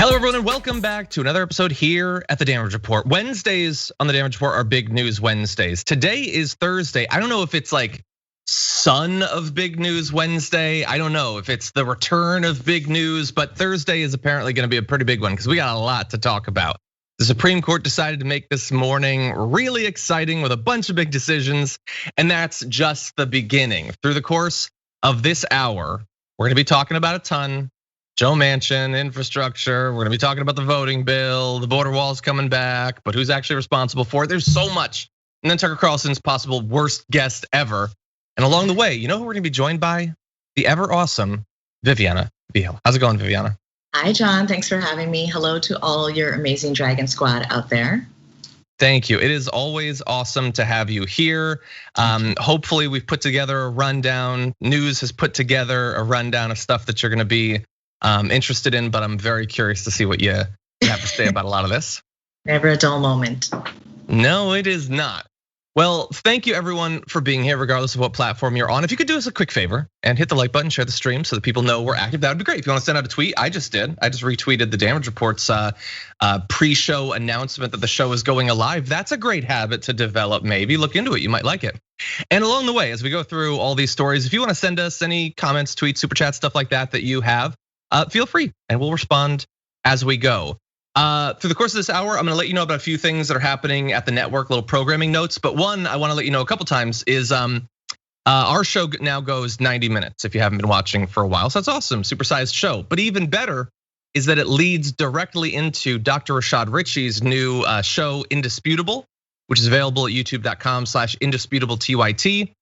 Hello, everyone, and welcome back to another episode here at the Damage Report. Wednesdays on the Damage Report are Big News Wednesdays. Today is Thursday. I don't know if it's like son of Big News Wednesday. I don't know if it's the return of big news, but Thursday is apparently going to be a pretty big one because we got a lot to talk about. The Supreme Court decided to make this morning really exciting with a bunch of big decisions, and that's just the beginning. Through the course of this hour, we're going to be talking about a ton. Joe Manchin, infrastructure. We're gonna be talking about the voting bill, the border walls coming back, but who's actually responsible for it? There's so much. And then Tucker Carlson's possible worst guest ever. And along the way, you know who we're gonna be joined by? The ever awesome Viviana. Vigil. How's it going, Viviana? Hi, John. Thanks for having me. Hello to all your amazing Dragon Squad out there. Thank you. It is always awesome to have you here. Hopefully we've put together a rundown. News has put together a rundown of stuff that you're gonna be interested in, but I'm very curious to see what you have to say about a lot of this. Never a dull moment. No, it is not. Well, thank you everyone for being here, regardless of what platform you're on. If you could do us a quick favor and hit the like button, share the stream so that people know we're active, that would be great. If you want to send out a tweet, I just did. I just retweeted the Damage Report's pre-show announcement that the show is going live. That's a great habit to develop. Maybe look into it. You might like it. And along the way, as we go through all these stories, if you want to send us any comments, tweets, super chats, stuff like that you have, feel free and we'll respond as we go. Through the course of this hour, I'm gonna let you know about a few things that are happening at the network, little programming notes. But one I wanna let you know a couple times is our show now goes 90 minutes if you haven't been watching for a while. So that's awesome, supersized show. But even better is that it leads directly into Dr. Rashad Ritchie's new show, Indisputable, which is available at youtube.com/indisputable_TYT.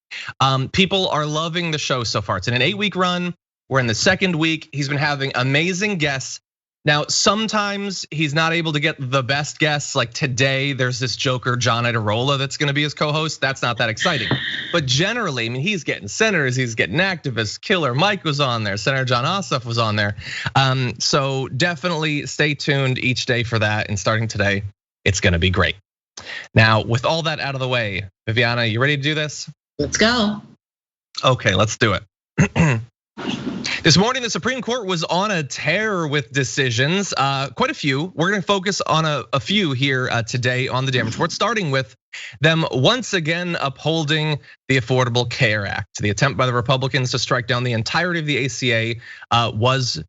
People are loving the show so far. It's in an 8-week run. We're in the second week. He's been having amazing guests. Now, sometimes he's not able to get the best guests. Like today, there's this joker, John Iadarola, that's gonna be his co-host. That's not that exciting. But generally, I mean, he's getting senators, he's getting activists. Killer Mike was on there, Senator John Ossoff was on there. So definitely stay tuned each day for that. And starting today, it's gonna be great. Now, with all that out of the way, Viviana, you ready to do this? Let's go. Okay, let's do it. This morning, the Supreme Court was on a tear with decisions, quite a few. We're gonna focus on a few here today on the Damage Report, starting with them once again upholding the Affordable Care Act. The attempt by the Republicans to strike down the entirety of the ACA was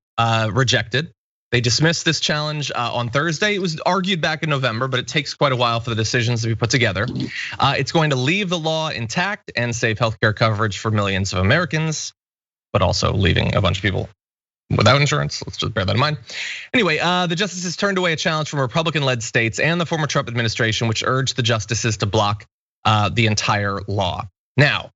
rejected. They dismissed this challenge on Thursday. It was argued back in November, but it takes quite a while for the decisions to be put together. It's going to leave the law intact and save healthcare coverage for millions of Americans, but also leaving a bunch of people without insurance. Let's just bear that in mind. Anyway, the justices turned away a challenge from Republican-led states and the former Trump administration, which urged the justices to block the entire law. Now,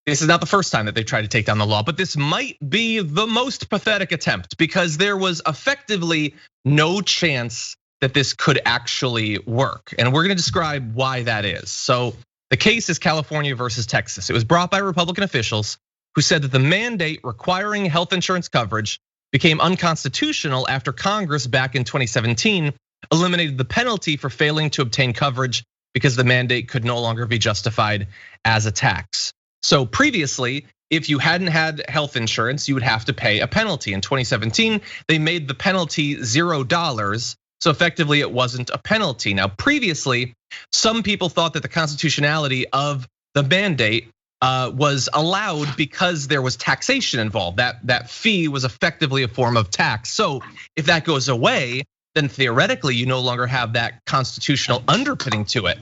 this is not the first time that they've tried to take down the law, but this might be the most pathetic attempt because there was effectively no chance that this could actually work. And we're gonna describe why that is. So the case is California versus Texas. It was brought by Republican officials who said that the mandate requiring health insurance coverage became unconstitutional after Congress back in 2017 eliminated the penalty for failing to obtain coverage because the mandate could no longer be justified as a tax. So previously, if you hadn't had health insurance, you would have to pay a penalty. In 2017, they made the penalty $0. So effectively, it wasn't a penalty. Now, previously, some people thought that the constitutionality of the mandate was allowed because there was taxation involved. That fee was effectively a form of tax. So if that goes away, then theoretically you no longer have that constitutional underpinning to it.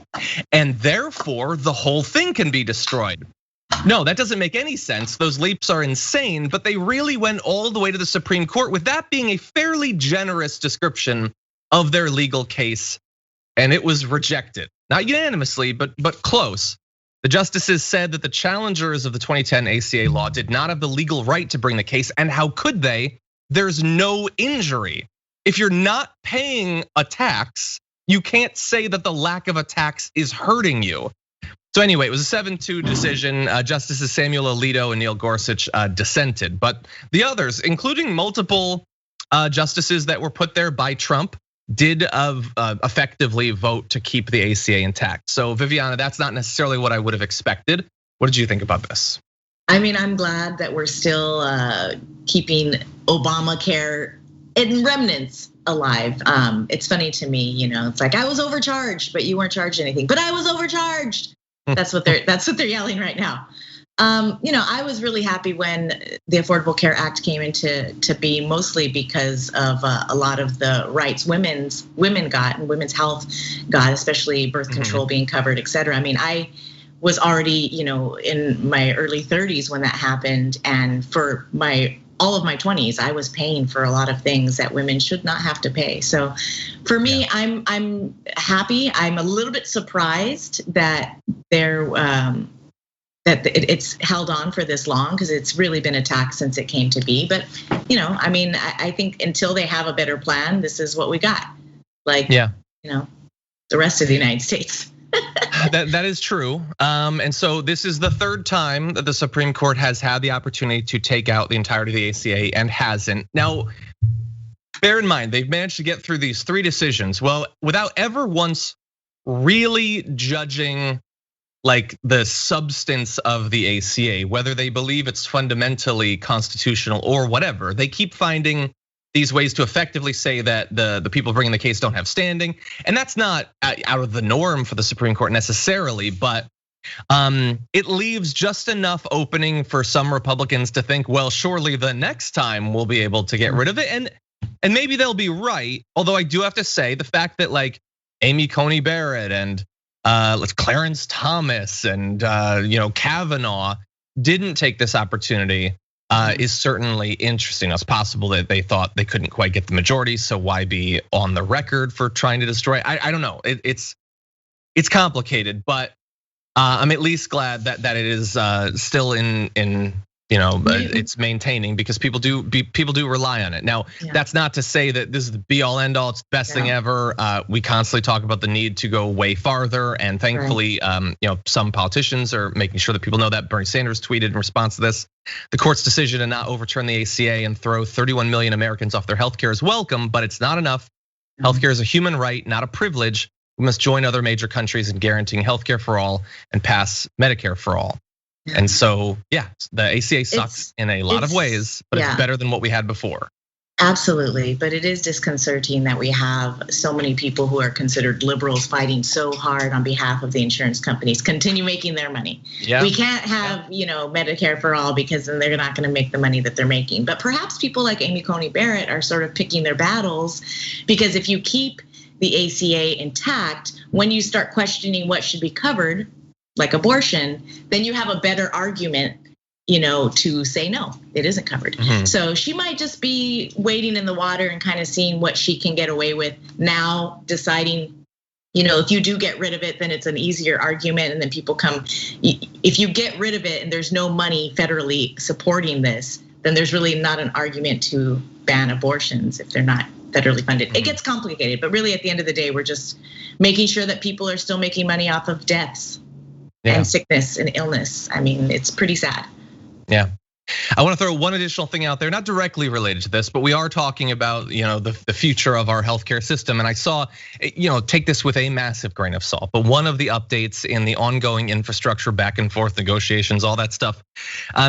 And therefore the whole thing can be destroyed. No, that doesn't make any sense. Those leaps are insane, but they really went all the way to the Supreme Court with that being a fairly generous description of their legal case. And it was rejected, not unanimously, but close. The justices said that the challengers of the 2010 ACA law did not have the legal right to bring the case, and how could they? There's no injury. If you're not paying a tax, you can't say that the lack of a tax is hurting you. So anyway, it was a 7-2 decision. Justices Samuel Alito and Neil Gorsuch dissented, but the others, including multiple justices that were put there by Trump, did effectively vote to keep the ACA intact. So Viviana, that's not necessarily what I would have expected. What did you think about this? I mean, I'm glad that we're still keeping Obamacare in remnants. alive. It's funny to me, it's like I was overcharged, but you weren't charged anything. But I was overcharged. That's what they're yelling right now. I was really happy when the Affordable Care Act came into be, mostly because of a lot of the rights women got and women's health got, especially birth control being covered, et cetera. I mean, I was already, in my early 30s when that happened, and for all of my 20s, I was paying for a lot of things that women should not have to pay. So for me, I'm happy. I'm a little bit surprised that it's held on for this long, because it's really been attacked since it came to be. But I think until they have a better plan, this is what we got. The rest of the United States. That is true. And so this is the third time that the Supreme Court has had the opportunity to take out the entirety of the ACA and hasn't. Now, bear in mind, they've managed to get through these 3 decisions, well, without ever once really judging like the substance of the ACA, whether they believe it's fundamentally constitutional or whatever. They keep finding these ways to effectively say that the people bringing the case don't have standing. And that's not out of the norm for the Supreme Court necessarily, but it leaves just enough opening for some Republicans to think, well, surely the next time we'll be able to get rid of it. And maybe they'll be right. Although I do have to say the fact that like Amy Coney Barrett and Clarence Thomas and Kavanaugh didn't take this opportunity is certainly interesting. It's possible that they thought they couldn't quite get the majority, so why be on the record for trying to destroy? I don't know. It's complicated, but I'm at least glad that it is still in it's maintaining, because people do rely on it. Now, that's not to say that this is the be all end all, it's the best thing ever. We constantly talk about the need to go way farther, and thankfully, some politicians are making sure that people know that. Bernie Sanders tweeted in response to this, the court's decision to not overturn the ACA and throw 31 million Americans off their healthcare is welcome, but it's not enough. Healthcare is a human right, not a privilege. We must join other major countries in guaranteeing healthcare for all and pass Medicare for all. And so, the ACA sucks in a lot of ways, but it's better than what we had before. Absolutely, but it is disconcerting that we have so many people who are considered liberals fighting so hard on behalf of the insurance companies continue making their money. We can't have, Medicare for all, because then they're not going to make the money that they're making. But perhaps people like Amy Coney Barrett are sort of picking their battles, because if you keep the ACA intact, when you start questioning what should be covered, like abortion, then you have a better argument, to say no, it isn't covered. So she might just be wading in the water and kind of seeing what she can get away with now, deciding, if you do get rid of it, then it's an easier argument, and then people come. If you get rid of it and there's no money federally supporting this, then there's really not an argument to ban abortions if they're not federally funded. It gets complicated, but really at the end of the day, we're just making sure that people are still making money off of deaths. And sickness and illness. I mean, it's pretty sad. Yeah. I want to throw one additional thing out there, not directly related to this, but we are talking about, the future of our healthcare system. And I saw, take this with a massive grain of salt, but one of the updates in the ongoing infrastructure back and forth negotiations, all that stuff.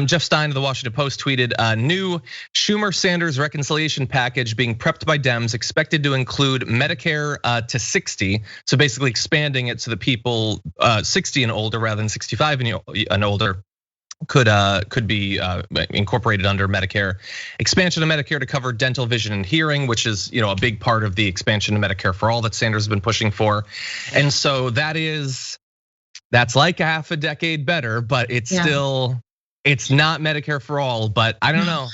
Jeff Stein of the Washington Post tweeted a new Schumer-Sanders reconciliation package being prepped by Dems, expected to include Medicare to 60. So basically expanding it so that people 60 and older rather than 65 and older could be incorporated under Medicare. Expansion of Medicare to cover dental, vision, and hearing, which is a big part of the expansion of Medicare for all that Sanders has been pushing for. And so that's like a half a decade better, but it's still, it's not Medicare for all. But I don't know.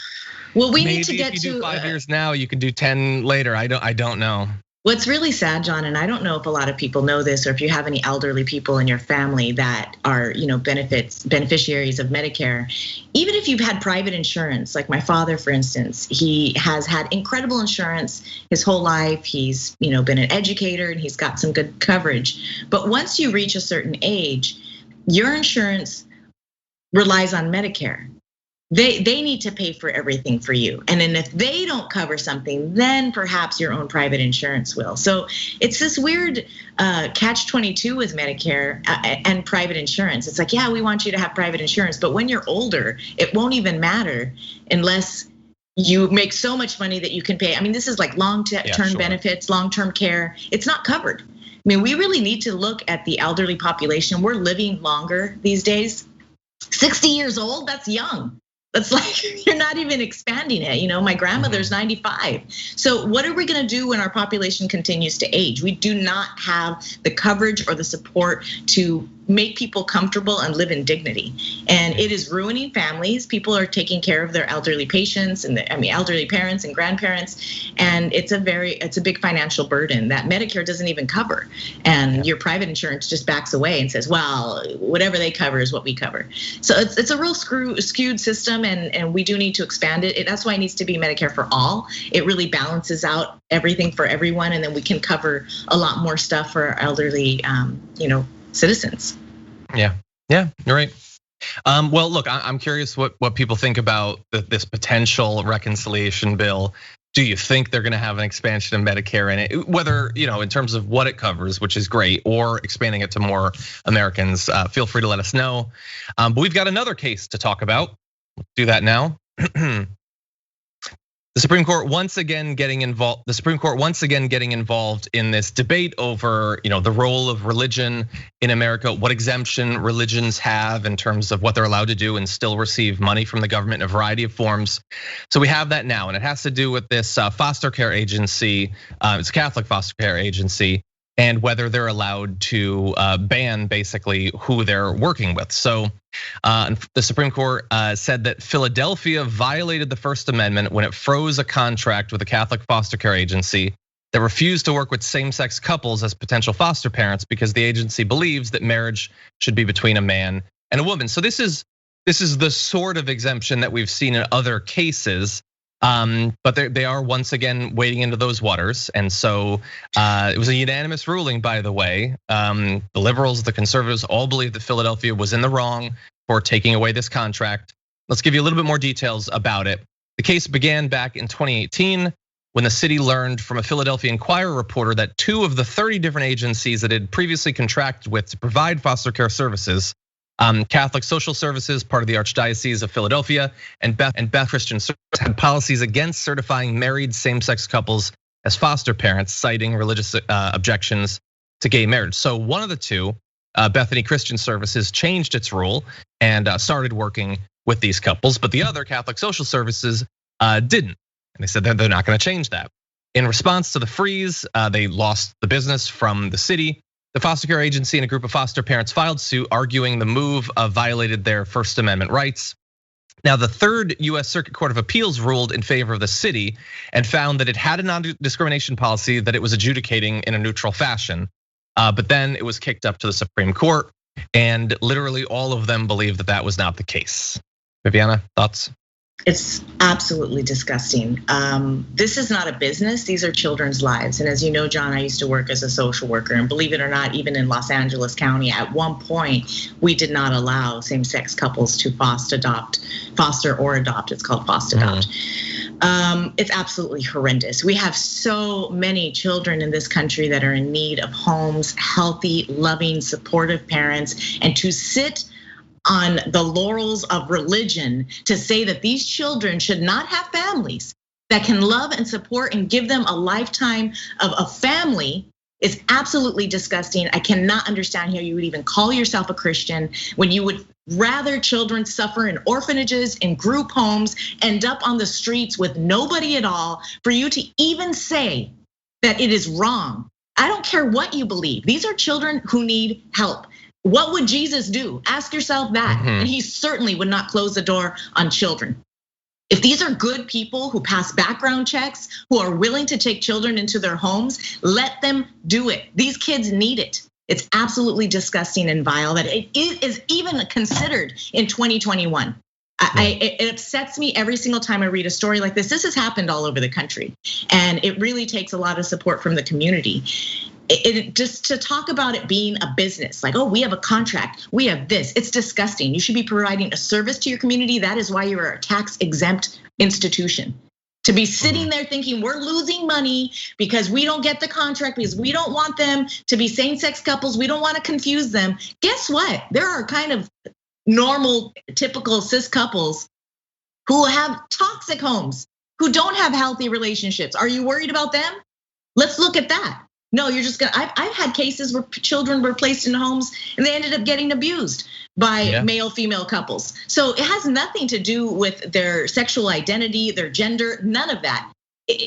Well, we Maybe need to get if you to do 5 years now, you can do 10 later. I don't know. What's really sad, John, and I don't know if a lot of people know this, or if you have any elderly people in your family that are, beneficiaries of Medicare. Even if you've had private insurance, like my father, for instance, he has had incredible insurance his whole life. He's, been an educator and he's got some good coverage. But once you reach a certain age, your insurance relies on Medicare. They need to pay for everything for you. And then if they don't cover something, then perhaps your own private insurance will. So it's this weird catch-22 with Medicare and private insurance. It's like, we want you to have private insurance, but when you're older, it won't even matter unless you make so much money that you can pay. I mean, this is like long-term benefits, long-term care. It's not covered. I mean, we really need to look at the elderly population. We're living longer these days. 60 years old, that's young. That's like, you're not even expanding it. My grandmother's 95. So what are we gonna do when our population continues to age? We do not have the coverage or the support to make people comfortable and live in dignity. And it is ruining families. People are taking care of their elderly patients and elderly parents and grandparents. And it's a big financial burden that Medicare doesn't even cover. And your private insurance just backs away and says, well, whatever they cover is what we cover. So it's a real skewed system, and we do need to expand it. That's why it needs to be Medicare for all. It really balances out everything for everyone, and then we can cover a lot more stuff for our elderly, citizens. Yeah, you're right. Well, look, I'm curious what people think about this potential reconciliation bill. Do you think they're gonna have an expansion of Medicare in it? Whether, in terms of what it covers, which is great, or expanding it to more Americans, feel free to let us know. But we've got another case to talk about. Let's do that now. The Supreme Court once again getting involved. The Supreme Court once again getting involved in this debate over, the role of religion in America, what exemption religions have in terms of what they're allowed to do and still receive money from the government in a variety of forms. So we have that now, and it has to do with this foster care agency. It's a Catholic foster care agency, and whether they're allowed to ban basically who they're working with. So the Supreme Court said that Philadelphia violated the First Amendment when it froze a contract with a Catholic foster care agency that refused to work with same-sex couples as potential foster parents because the agency believes that marriage should be between a man and a woman. So this is the sort of exemption that we've seen in other cases. But they are once again wading into those waters. And so it was a unanimous ruling, by the way. The liberals, the conservatives all believe that Philadelphia was in the wrong for taking away this contract. Let's give you a little bit more details about it. The case began back in 2018 when the city learned from a Philadelphia Inquirer reporter that 2 of the 30 different agencies that it had previously contracted with to provide foster care services, Catholic Social Services, part of the Archdiocese of Philadelphia, and Beth Christian Services had policies against certifying married same-sex couples as foster parents, citing religious objections to gay marriage. So one of the 2, Bethany Christian Services, changed its rule and started working with these couples, but the other, Catholic Social Services, didn't. And they said they're not gonna change that. In response to the freeze, they lost the business from the city. The foster care agency and a group of foster parents filed suit arguing the move violated their First Amendment rights. Now, the 3rd US Circuit Court of Appeals ruled in favor of the city and found that it had a non-discrimination policy that it was adjudicating in a neutral fashion. But then it was kicked up to the Supreme Court, and literally all of them believe that that was not the case. Viviana, thoughts? It's absolutely disgusting. This is not a business, these are children's lives. And as you know, John, I used to work as a social worker, and believe it or not, even in Los Angeles County, at one point, we did not allow same-sex couples to foster or adopt, it's called foster adopt. It's absolutely horrendous. We have so many children in this country that are in need of homes, healthy, loving, supportive parents, and to sit on the laurels of religion to say that these children should not have families that can love and support and give them a lifetime of a family is absolutely disgusting. I cannot understand how you would even call yourself a Christian when you would rather children suffer in orphanages, in group homes, end up on the streets with nobody at all, for you to even say that it is wrong. I don't care what you believe. These are children who need help. What would Jesus do? Ask yourself that. And he certainly would not close the door on children. If these are good people who pass background checks, who are willing to take children into their homes, let them do it. These kids need it. It's absolutely disgusting and vile that it is even considered in 2021. It upsets me every single time I read a story like this. This has happened all over the country, and it really takes a lot of support from the community. It just to talk about it being a business, like, oh, we have a contract, we have this. It's disgusting. You should be providing a service to your community. That is why you're a tax exempt institution. To be sitting there thinking we're losing money because we don't get the contract, because we don't want them to be same-sex couples, we don't want to confuse them. Guess what? There are kind of normal, typical cis couples who have toxic homes. who don't have healthy relationships. Are you worried about them? Let's look at that. No, you're just gonna, I've had cases where children were placed in homes and they ended up getting abused by male-female couples. So it has nothing to do with their sexual identity, their gender, none of that.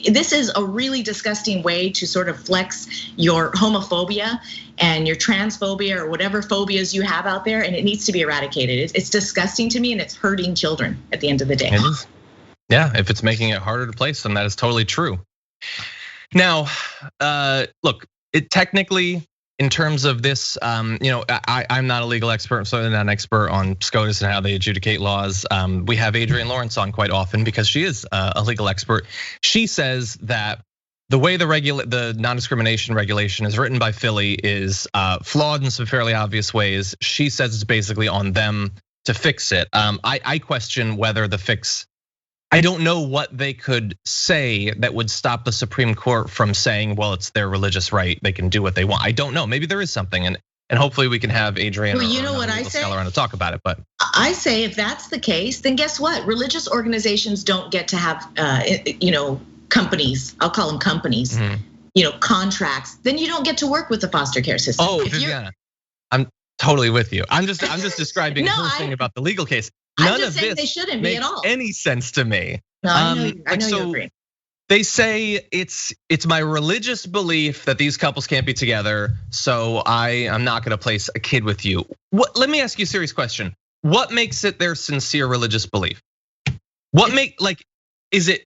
This is a really disgusting way to sort of flex your homophobia and your transphobia or whatever phobias you have out there, and it needs to be eradicated. It's disgusting to me, and it's hurting children at the end of the day. It is. Yeah, if it's making it harder to place them, that is totally true. Now, look, it technically, in terms of this, I'm not a legal expert, I'm certainly not an expert on SCOTUS and how they adjudicate laws. We have Adrienne Lawrence on quite often because she is a legal expert. She says that the way the non-discrimination regulation is written by Philly is flawed in some fairly obvious ways. She says it's basically on them to fix it. I question whether the fix, I don't know what they could say that would stop the Supreme Court from saying, well, it's their religious right, they can do what they want. I don't know, maybe there is something, and hopefully we can have Adrienne or a scholar on to talk about it. But I say if that's the case, then guess what? Religious organizations don't get to have, companies, I'll call them companies, contracts. Then you don't get to work with the foster care system. Oh, Viviana, I'm totally with you. I'm just describing her thing about the legal case. None of this they shouldn't be at all. Any sense to me. No, I know you agree. They say it's my religious belief that these couples can't be together, so I'm not gonna place a kid with you. Let me ask you a serious question. What makes it their sincere religious belief? Is it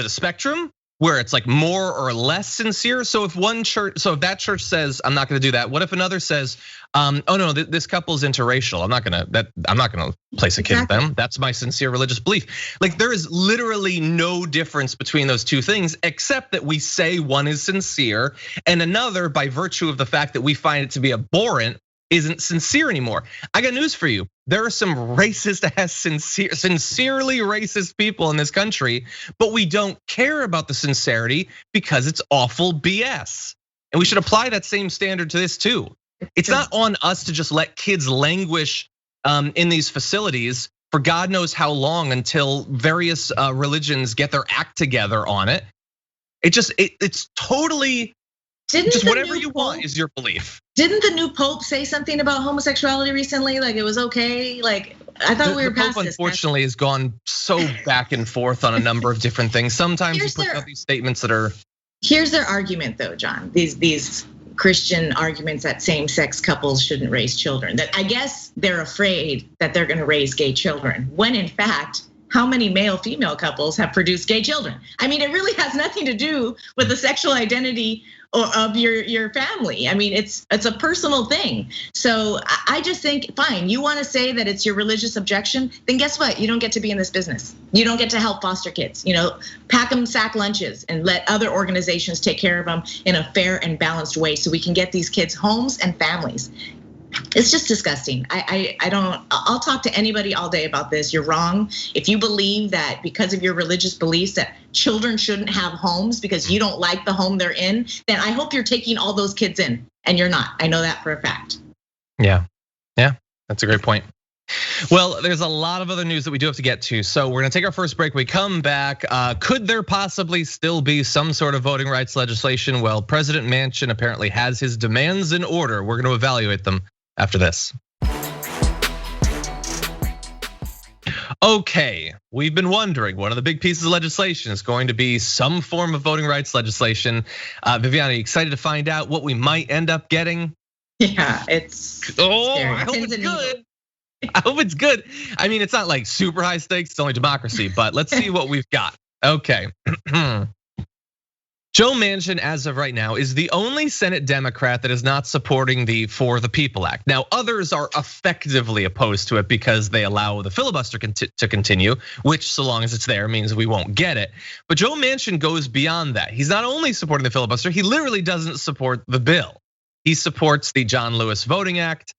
a spectrum where it's like more or less sincere? So if that church says I'm not gonna do that, what if another says, oh no, this couple's interracial, I'm not gonna place a kid with them. That's my sincere religious belief. Like there is literally no difference between those two things, except that we say one is sincere and another, by virtue of the fact that we find it to be abhorrent, isn't sincere anymore. I got news for you. There are some racist ass, sincerely racist people in this country, but we don't care about the sincerity because it's awful BS. And we should apply that same standard to this too. It's not on us to just let kids languish in these facilities for God knows how long until various religions get their act together on it. It's totally just whatever you want is your belief. Didn't the new Pope say something about homosexuality recently? Like it was okay. Like I thought we were past this. The Pope unfortunately has gone so back and forth on a number of different things. Sometimes he puts out these statements that are. Here's their argument though, John. These Christian arguments that same-sex couples shouldn't raise children. That I guess they're afraid that they're gonna raise gay children. When in fact, how many male-female couples have produced gay children? I mean, it really has nothing to do with the sexual identity or of your family. I mean, it's a personal thing. So I just think, fine, you wanna say that it's your religious objection, then guess what? You don't get to be in this business. You don't get to help foster kids. Pack them sack lunches and let other organizations take care of them in a fair and balanced way so we can get these kids homes and families. It's just disgusting. I'll talk to anybody all day about this. You're wrong. If you believe that because of your religious beliefs that children shouldn't have homes because you don't like the home they're in, then I hope you're taking all those kids in, and you're not. I know that for a fact. Yeah, that's a great point. Well, there's a lot of other news that we do have to get to. So we're gonna take our first break. We come back. Could there possibly still be some sort of voting rights legislation? Well, President Manchin apparently has his demands in order. We're gonna evaluate them after this. Okay, we've been wondering, one of the big pieces of legislation is going to be some form of voting rights legislation. Viviana, are you excited to find out what we might end up getting? Yeah, it's scary. I hope it's good. I hope it's good. I mean, it's not like super high stakes, it's only democracy, but let's see what we've got. Okay. Joe Manchin, as of right now, is the only Senate Democrat that is not supporting the For the People Act. Now, others are effectively opposed to it because they allow the filibuster to continue, which, so long as it's there, means we won't get it. But Joe Manchin goes beyond that. He's not only supporting the filibuster, he literally doesn't support the bill. He supports the John Lewis Voting Act,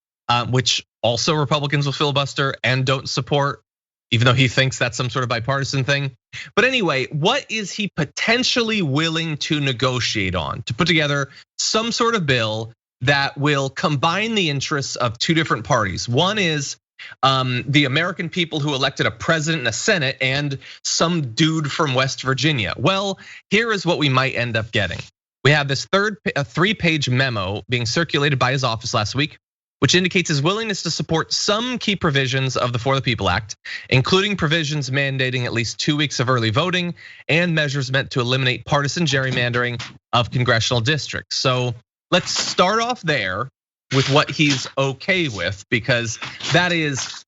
which also Republicans will filibuster and don't support, even though he thinks that's some sort of bipartisan thing. But anyway, what is he potentially willing to negotiate on to put together some sort of bill that will combine the interests of two different parties? One is the American people who elected a president and a Senate, and some dude from West Virginia. Well, here is what we might end up getting. We have this three-page memo being circulated by his office last week, which indicates his willingness to support some key provisions of the For the People Act, including provisions mandating at least 2 weeks of early voting and measures meant to eliminate partisan gerrymandering of congressional districts. So let's start off there with what he's okay with, because that is,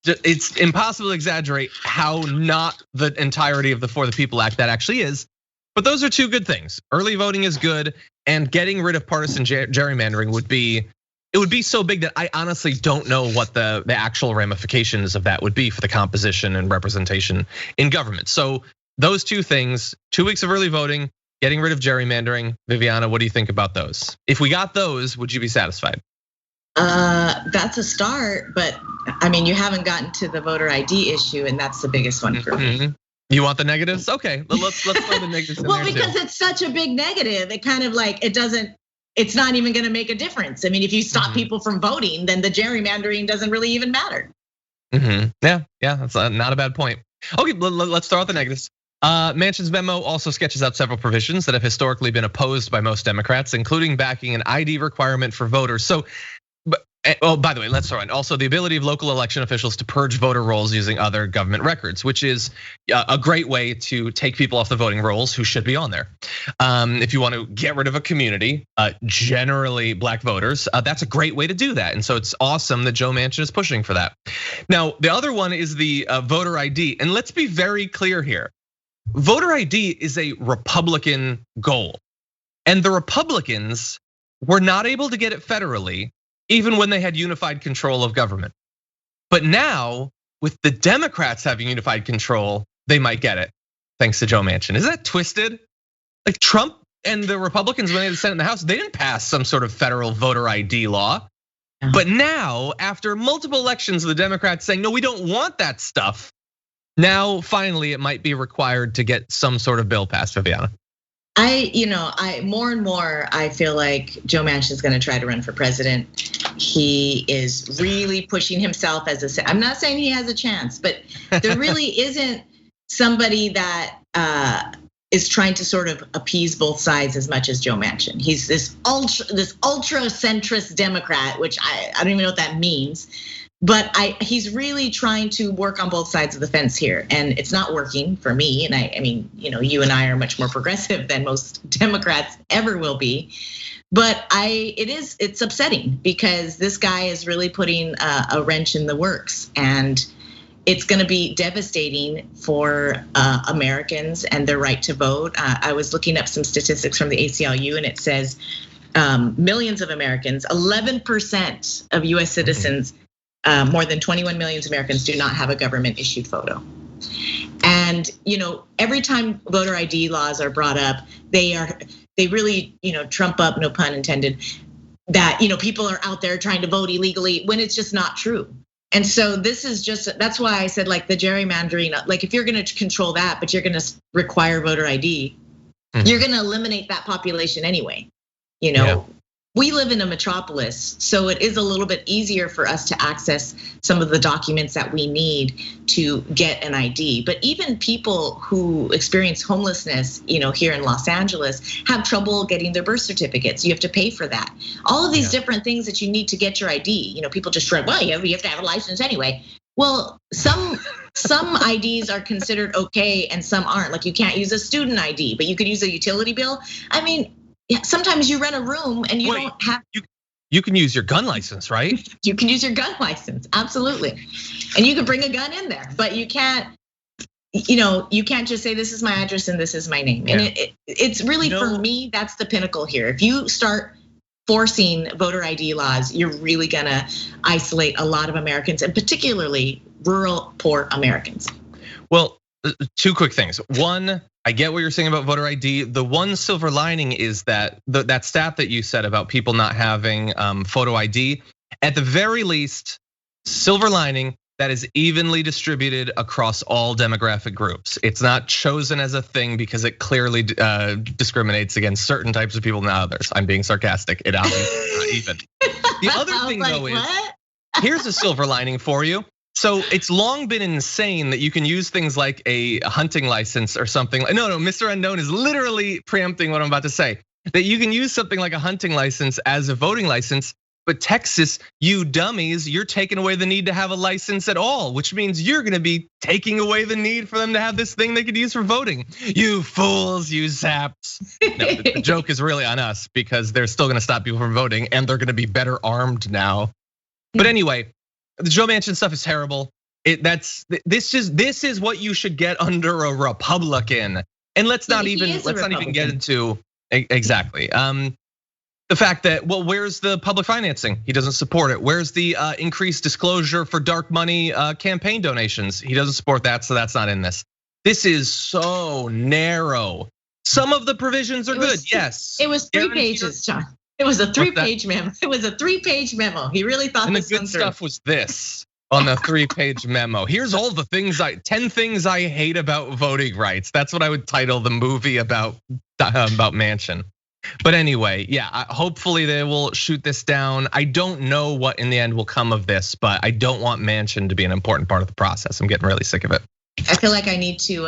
it's impossible to exaggerate how not the entirety of the For the People Act that actually is. But those are two good things. Early voting is good, and getting rid of partisan gerrymandering would be so big that I honestly don't know what the actual ramifications of that would be for the composition and representation in government. So those two things, 2 weeks of early voting, getting rid of gerrymandering. Viviana, what do you think about those? If we got those, would you be satisfied? That's a start, but I mean, you haven't gotten to the voter ID issue, and that's the biggest one for me. You want the negatives? Okay, let's throw the negatives in well, there because it's such a big negative, it kind of like it's not even going to make a difference. I mean, if you stop people from voting, then the gerrymandering doesn't really even matter. Yeah, that's not a bad point. Okay, let's throw out the negatives. Manchin's memo also sketches out several provisions that have historically been opposed by most Democrats, including backing an ID requirement for voters. So, by the way, let's throw in also the ability of local election officials to purge voter rolls using other government records, which is a great way to take people off the voting rolls who should be on there. If you want to get rid of a community, generally black voters, that's a great way to do that. And so it's awesome that Joe Manchin is pushing for that. Now, the other one is the voter ID. And let's be very clear here. Voter ID is a Republican goal. And the Republicans were not able to get it federally, even when they had unified control of government. But now, with the Democrats having unified control, they might get it, thanks to Joe Manchin. Is that twisted? Like Trump and the Republicans, when they had the Senate and the House, they didn't pass some sort of federal voter ID law. But now, after multiple elections of the Democrats saying, no, we don't want that stuff, now finally it might be required to get some sort of bill passed, Viviana. I more and more I feel like Joe Manchin is going to try to run for president. He is really pushing himself as I'm not saying he has a chance, but there really isn't somebody that is trying to sort of appease both sides as much as Joe Manchin. He's this ultra centrist Democrat, which I don't even know what that means. But he's really trying to work on both sides of the fence here, and it's not working for me. And I mean, you and I are much more progressive than most Democrats ever will be. But it's upsetting because this guy is really putting a wrench in the works, and it's going to be devastating for Americans and their right to vote. I was looking up some statistics from the ACLU, and it says millions of Americans, 11% of US citizens. More than 21 million Americans do not have a government issued photo. And every time voter ID laws are brought up, they really trump up, no pun intended, that people are out there trying to vote illegally when it's just not true. And so this is that's why I said like the gerrymandering, like if you're gonna control that, but you're gonna require voter ID, you're gonna eliminate that population anyway. Yeah. We live in a metropolis, so it is a little bit easier for us to access some of the documents that we need to get an ID. But even people who experience homelessness, here in Los Angeles, have trouble getting their birth certificates. You have to pay for that. All of these different things that you need to get your ID. People just shrug, well, you have to have a license anyway. Well, some IDs are considered okay and some aren't. Like you can't use a student ID, but you could use a utility bill. I mean, sometimes you rent a room and you don't have. You can use your gun license, right? You can use your gun license, absolutely, and you can bring a gun in there, but you can't. You can't just say this is my address and this is my name. Yeah. And it's really for me that's the pinnacle here. If you start forcing voter ID laws, you're really gonna isolate a lot of Americans, and particularly rural, poor Americans. Well, two quick things. One, I get what you're saying about voter ID. The one silver lining is that that stat that you said about people not having photo ID, at the very least, silver lining, that is evenly distributed across all demographic groups. It's not chosen as a thing because it clearly discriminates against certain types of people than others. I'm being sarcastic. It obviously is not even. The other thing though is, here's a silver lining for you. So it's long been insane that you can use things like a hunting license or something. No, Mr. Unknown is literally preempting what I'm about to say. That you can use something like a hunting license as a voting license. But Texas, you dummies, you're taking away the need to have a license at all, which means you're gonna be taking away the need for them to have this thing they could use for voting. You fools, you zaps. No, the joke is really on us because they're still gonna stop people from voting and they're gonna be better armed now. But anyway, the Joe Manchin stuff is terrible. This is what you should get under a Republican. And let's not even get into exactly. The fact that, well, where's the public financing? He doesn't support it. Where's the increased disclosure for dark money campaign donations? He doesn't support that, so that's not in this. This is so narrow. Some of the provisions are good, yes. It was 3 pages, John. It was a 3-page memo. It was a 3-page memo. He really thought and this the good stuff was this on the 3-page memo. Here's all the things 10 things I hate about voting rights. That's what I would title the movie about Manchin. But anyway, yeah, hopefully they will shoot this down. I don't know what in the end will come of this, but I don't want Manchin to be an important part of the process. I'm getting really sick of it. I feel like I need to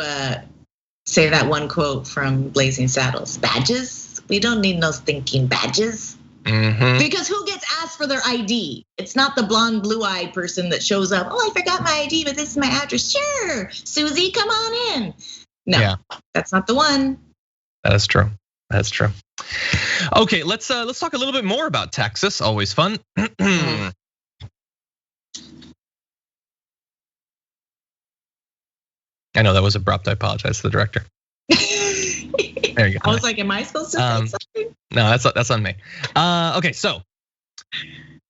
say that one quote from Blazing Saddles. Badges? We don't need no stinking badges. Because who gets asked for their ID? It's not the blonde, blue-eyed person that shows up. Oh, I forgot my ID, but this is my address. Sure, Susie, come on in. No, that's not the one. That is true. That's true. Okay, let's talk a little bit more about Texas. Always fun. I know that was abrupt. I apologize to the director. There you go. I was like, am I supposed to say something? No, that's on me. Okay, so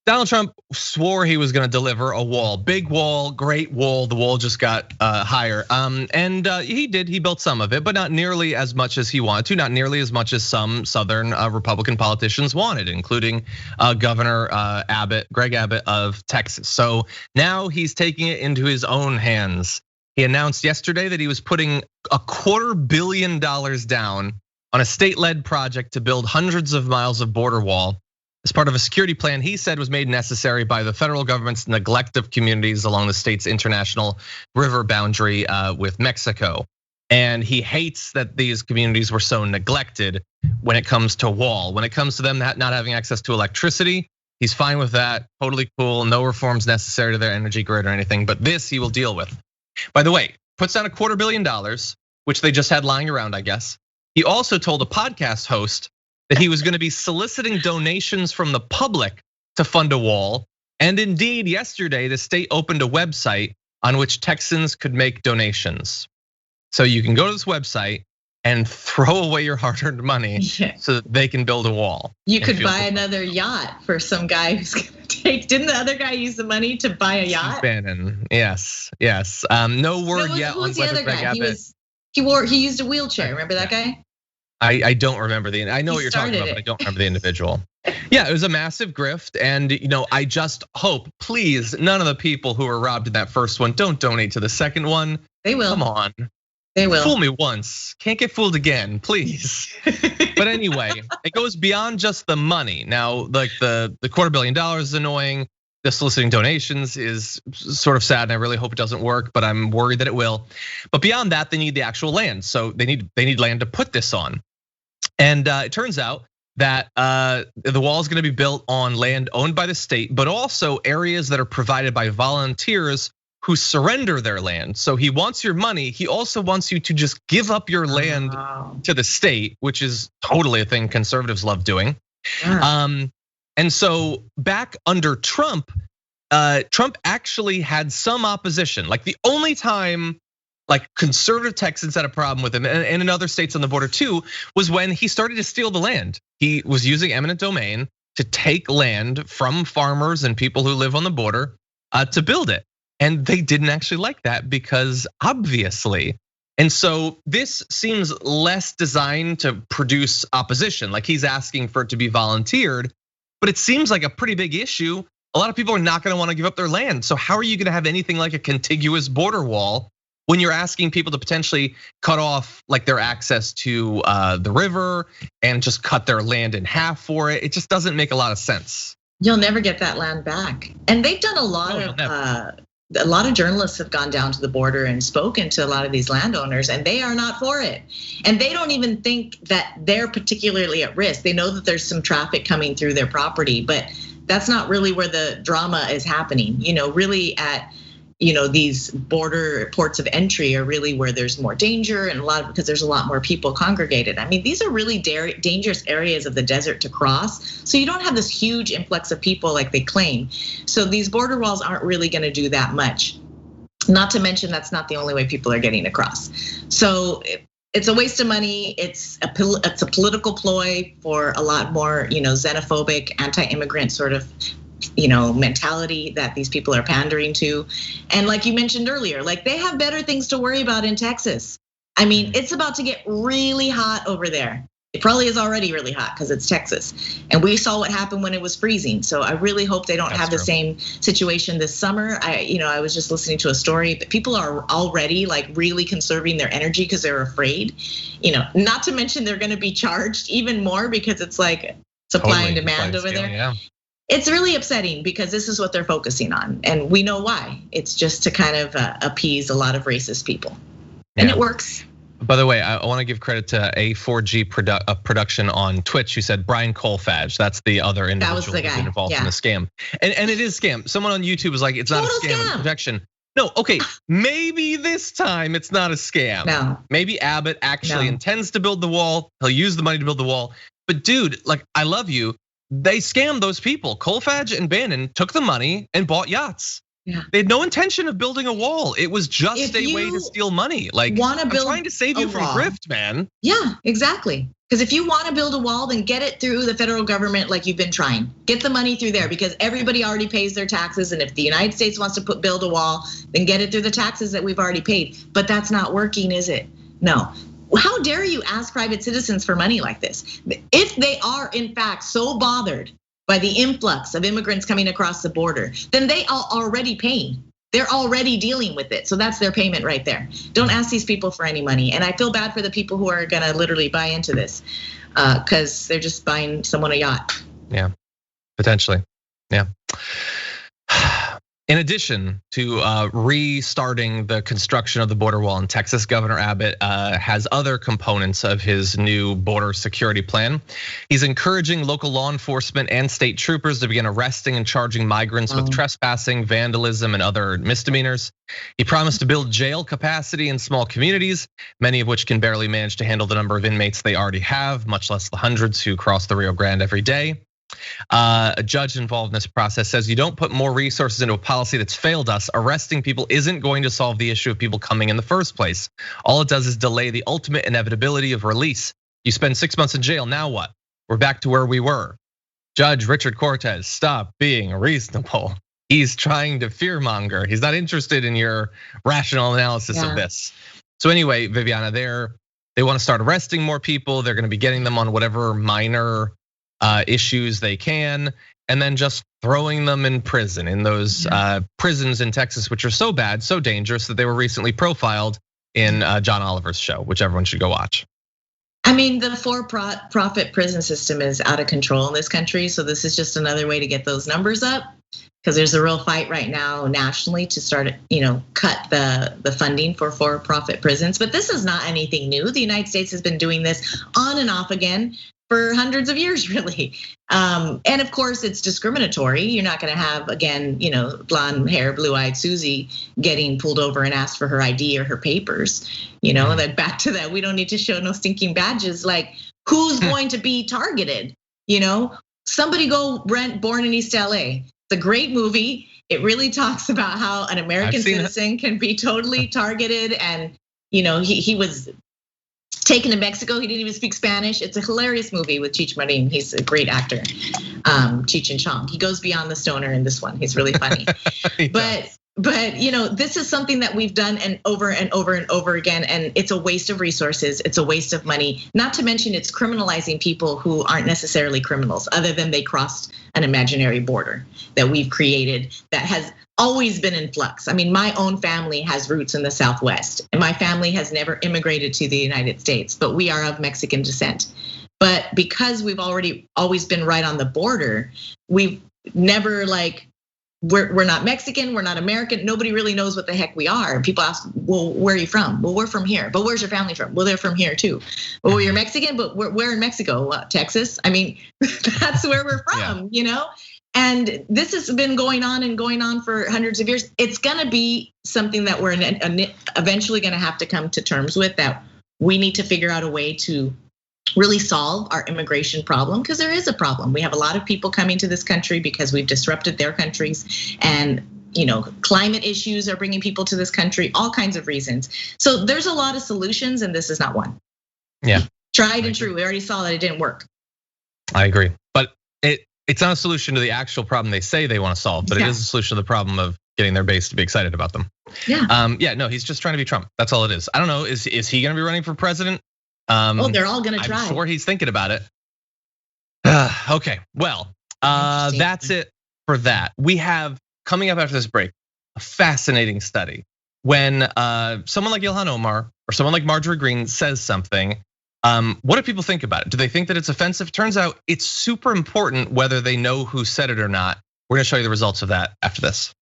Donald Trump swore he was gonna deliver a wall, big wall, great wall. The wall just got higher, and he did. He built some of it, but not nearly as much as he wanted to. Not nearly as much as some Southern Republican politicians wanted, including Governor Greg Abbott of Texas. So now he's taking it into his own hands. He announced yesterday that he was putting $250 million down on a state-led project to build hundreds of miles of border wall as part of a security plan he said was made necessary by the federal government's neglect of communities along the state's international river boundary with Mexico. And he hates that these communities were so neglected when it comes to wall. When it comes to them not having access to electricity, he's fine with that, totally cool, no reforms necessary to their energy grid or anything, but this he will deal with. By the way, puts down $250 million, which they just had lying around, I guess. He also told a podcast host that he was gonna be soliciting donations from the public to fund a wall. And indeed, yesterday, the state opened a website on which Texans could make donations. So you can go to this website and throw away your hard-earned money so that they can build a wall. You could buy another yacht for some guy who's gonna take, didn't the other guy use the money to buy a yacht? Bannon, yes. No word yet on whether Greg Abbott. He used a wheelchair, remember that guy? I don't remember I know what you're talking about, but I don't remember the individual. Yeah, it was a massive grift, and I just hope, please, none of the people who were robbed in that first one don't donate to the second one. They will. Come on. They will. Fool me once, can't get fooled again, please. But anyway, it goes beyond just the money. Now, like the $250 million is annoying. The soliciting donations is sort of sad, and I really hope it doesn't work, but I'm worried that it will. But beyond that, they need the actual land. So they need land to put this on. And it turns out that the wall is gonna be built on land owned by the state, but also areas that are provided by volunteers who surrender their land. So he wants your money. He also wants you to just give up your land to the state, which is totally a thing conservatives love doing. And so back under Trump, Trump actually had some opposition. Like the only time like conservative Texans had a problem with him, and in other states on the border too, was when he started to steal the land. He was using eminent domain to take land from farmers and people who live on the border to build it. And they didn't actually like that because obviously. And so this seems less designed to produce opposition. Like he's asking for it to be volunteered, but it seems like a pretty big issue. A lot of people are not gonna wanna give up their land. So how are you gonna have anything like a contiguous border wall when you're asking people to potentially cut off like their access to the river and just cut their land in half for it? It just doesn't make a lot of sense. You'll never get that land back. And they've done a lot of journalists have gone down to the border and spoken to a lot of these landowners, and they are not for it. And they don't even think that they're particularly at risk. They know that there's some traffic coming through their property, but that's not really where the drama is happening. Really at these border ports of entry are really where there's more danger, and because there's a lot more people congregated. I mean, these are really dangerous areas of the desert to cross. So you don't have this huge influx of people like they claim. So these border walls aren't really gonna do that much. Not to mention that's not the only way people are getting across. So it's a waste of money. It's a political ploy for a lot more, xenophobic, anti-immigrant sort of mentality that these people are pandering to. And like you mentioned earlier, like they have better things to worry about in Texas. I mean, it's about to get really hot over there. It probably is already really hot because it's Texas. And we saw what happened when it was freezing. So I really hope they don't have the same situation this summer. I was just listening to a story that people are already like really conserving their energy because they're afraid. Not to mention they're gonna be charged even more because it's like supply and demand over there. Yeah. It's really upsetting because this is what they're focusing on, and we know why. It's just to kind of appease a lot of racist people, and it works. By the way, I want to give credit to A4G production on Twitch. You said Brian Colfage. That's the other individual who's been involved in the scam, and it is scam. Someone on YouTube was like, "It's not a scam, it's protection." No, okay, maybe this time it's not a scam. No, maybe Abbott actually intends to build the wall. He'll use the money to build the wall. But dude, like, I love you. They scammed those people. Colfage and Bannon took the money and bought yachts. Yeah. They had no intention of building a wall. It was just a way to steal money. Like, I'm trying to save you from grift, man. Yeah, exactly. Because if you want to build a wall, then get it through the federal government like you've been trying. Get the money through there because everybody already pays their taxes. And if the United States wants to build a wall, then get it through the taxes that we've already paid. But that's not working, is it? No. How dare you ask private citizens for money like this? If they are in fact so bothered by the influx of immigrants coming across the border, then they are already paying. They're already dealing with it. So that's their payment right there. Don't ask these people for any money. And I feel bad for the people who are gonna literally buy into this because they're just buying someone a yacht. Yeah, potentially, yeah. In addition to restarting the construction of the border wall in Texas, Governor Abbott has other components of his new border security plan. He's encouraging local law enforcement and state troopers to begin arresting and charging migrants with trespassing, vandalism, and other misdemeanors. He promised to build jail capacity in small communities, many of which can barely manage to handle the number of inmates they already have, much less the hundreds who cross the Rio Grande every day. A judge involved in this process says you don't put more resources into a policy that's failed us. Arresting people isn't going to solve the issue of people coming in the first place. All it does is delay the ultimate inevitability of release. You spend 6 months in jail, now what? We're back to where we were. Judge Richard Cortez, stop being reasonable. He's trying to fearmonger. He's not interested in your rational analysis of this. So anyway, Viviana, they want to start arresting more people. They're going to be getting them on whatever minor issues they can, and then just throwing them in prison, in those prisons in Texas, which are so bad, so dangerous that they were recently profiled in John Oliver's show, which everyone should go watch. I mean, the for-profit prison system is out of control in this country. So this is just another way to get those numbers up, because there's a real fight right now nationally to start, cut the funding for for-profit prisons. But this is not anything new. The United States has been doing this on and off again for hundreds of years, really. And of course, it's discriminatory. You're not gonna have, again, blonde hair, blue-eyed Susie getting pulled over and asked for her ID or her papers. And then back to that, we don't need to show no stinking badges. Like, who's going to be targeted? Somebody go rent Born in East LA. It's a great movie. It really talks about how an American citizen can be totally targeted. And he was taken to Mexico. He didn't even speak Spanish. It's a hilarious movie with Cheech Marin. He's a great actor, Cheech and Chong. He goes beyond the stoner in this one. He's really funny. But this is something that we've done and over and over and over again, and it's a waste of resources. It's a waste of money. Not to mention it's criminalizing people who aren't necessarily criminals, other than they crossed an imaginary border that we've created that has always been in flux. I mean, my own family has roots in the Southwest, and my family has never immigrated to the United States, but we are of Mexican descent. But because we've always been right on the border, we've never like, we're not Mexican, we're not American. Nobody really knows what the heck we are. And people ask, well, where are you from? Well, we're from here. But where's your family from? Well, they're from here too. Well, you're Mexican, but we're in Mexico. What, Texas? I mean, that's where we're from, And this has been going on for hundreds of years. It's gonna be something that we're eventually gonna have to come to terms with, that we need to figure out a way to really solve our immigration problem, because there is a problem. We have a lot of people coming to this country because we've disrupted their countries, and climate issues are bringing people to this country, all kinds of reasons. So there's a lot of solutions, and this is not one. Yeah. Tried and true. We already saw that it didn't work. I agree. But it's not a solution to the actual problem they say they want to solve, but it is a solution to the problem of getting their base to be excited about them. Yeah. No, he's just trying to be Trump. That's all it is. I don't know. Is he gonna be running for president? They're all gonna try. I'm sure he's thinking about it. Okay, well, that's it for that. We have, coming up after this break, a fascinating study. When someone like Ilhan Omar or someone like Marjorie Greene says something, what do people think about it? Do they think that it's offensive? Turns out it's super important whether they know who said it or not. We're gonna show you the results of that after this.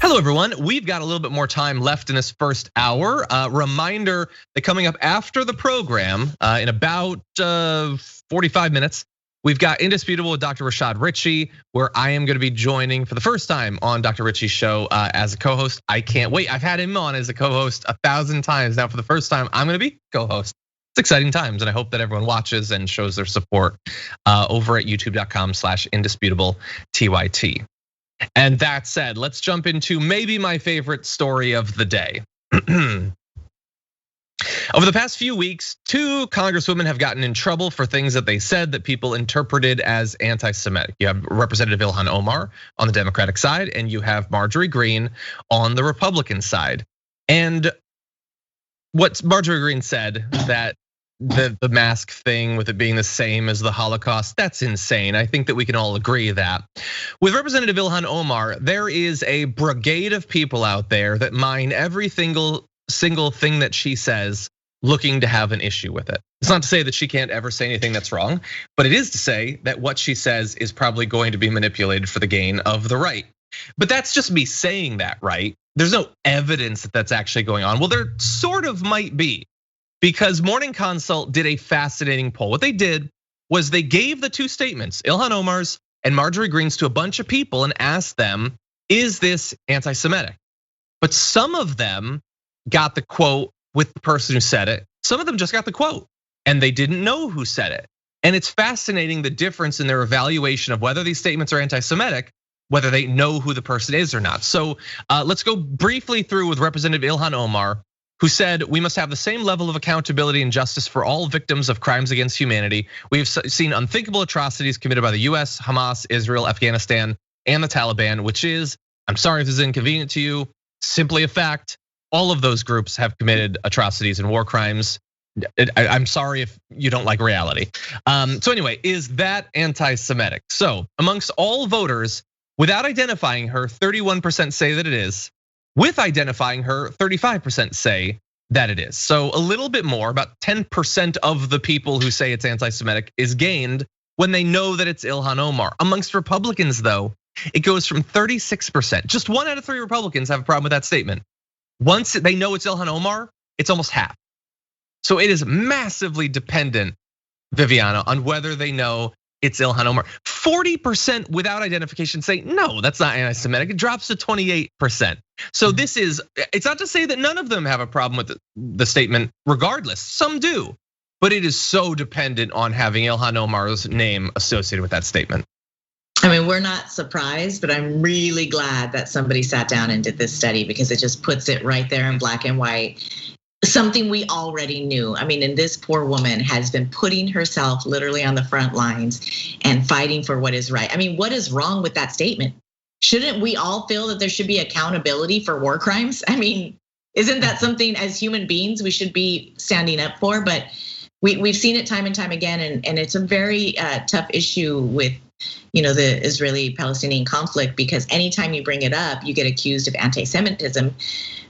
Hello everyone, we've got a little bit more time left in this first hour. Reminder that coming up after the program, in about 45 minutes, we've got Indisputable with Dr. Rashad Ritchie, where I am gonna be joining for the first time on Dr. Ritchie's show as a co-host. I can't wait, I've had him on as a co-host 1,000 times. Now for the first time, I'm gonna be co-host. It's exciting times, and I hope that everyone watches and shows their support over at youtube.com/indisputable_TYT. And that said, let's jump into maybe my favorite story of the day. Over the past few weeks, 2 congresswomen have gotten in trouble for things that they said that people interpreted as anti-Semitic. You have Representative Ilhan Omar on the Democratic side, and you have Marjorie Greene on the Republican side. And what Marjorie Greene said, that the mask thing with it being the same as the Holocaust, that's insane. I think that we can all agree that. With Representative Ilhan Omar, there is a brigade of people out there that mine every single thing that she says, looking to have an issue with it. It's not to say that she can't ever say anything that's wrong, but it is to say that what she says is probably going to be manipulated for the gain of the right. But that's just me saying that, right? There's no evidence that that's actually going on. Well, there sort of might be. Because Morning Consult did a fascinating poll. What they did was they gave the 2 statements, Ilhan Omar's and Marjorie Greene's, to a bunch of people and asked them, is this anti-Semitic? But some of them got the quote with the person who said it. Some of them just got the quote and they didn't know who said it. And it's fascinating the difference in their evaluation of whether these statements are anti-Semitic, whether they know who the person is or not. So let's go briefly through with Representative Ilhan Omar, who said, we must have the same level of accountability and justice for all victims of crimes against humanity. We've seen unthinkable atrocities committed by the US, Hamas, Israel, Afghanistan, and the Taliban, which is, I'm sorry if this is inconvenient to you, simply a fact. All of those groups have committed atrocities and war crimes. I'm sorry if you don't like reality. So anyway, is that anti-Semitic? So amongst all voters, without identifying her, 31% say that it is. With identifying her, 35% say that it is. So a little bit more, about 10% of the people who say it's anti-Semitic is gained when they know that it's Ilhan Omar. Amongst Republicans though, it goes from 36%. Just 1 out of 3 Republicans have a problem with that statement. Once they know it's Ilhan Omar, it's almost half. So it is massively dependent, Viviana, on whether they know it's Ilhan Omar. 40% without identification say, no, that's not anti-Semitic. It drops to 28%. So this is, it's not to say that none of them have a problem with the statement regardless. Some do, but it is so dependent on having Ilhan Omar's name associated with that statement. I mean, we're not surprised, but I'm really glad that somebody sat down and did this study, because it just puts it right there in black and white. Something we already knew. I mean, and this poor woman has been putting herself literally on the front lines and fighting for what is right. I mean, what is wrong with that statement? Shouldn't we all feel that there should be accountability for war crimes? I mean, isn't that something as human beings we should be standing up for? But we've seen it time and time again, and it's a very tough issue with the Israeli-Palestinian conflict, because anytime you bring it up, you get accused of anti-Semitism,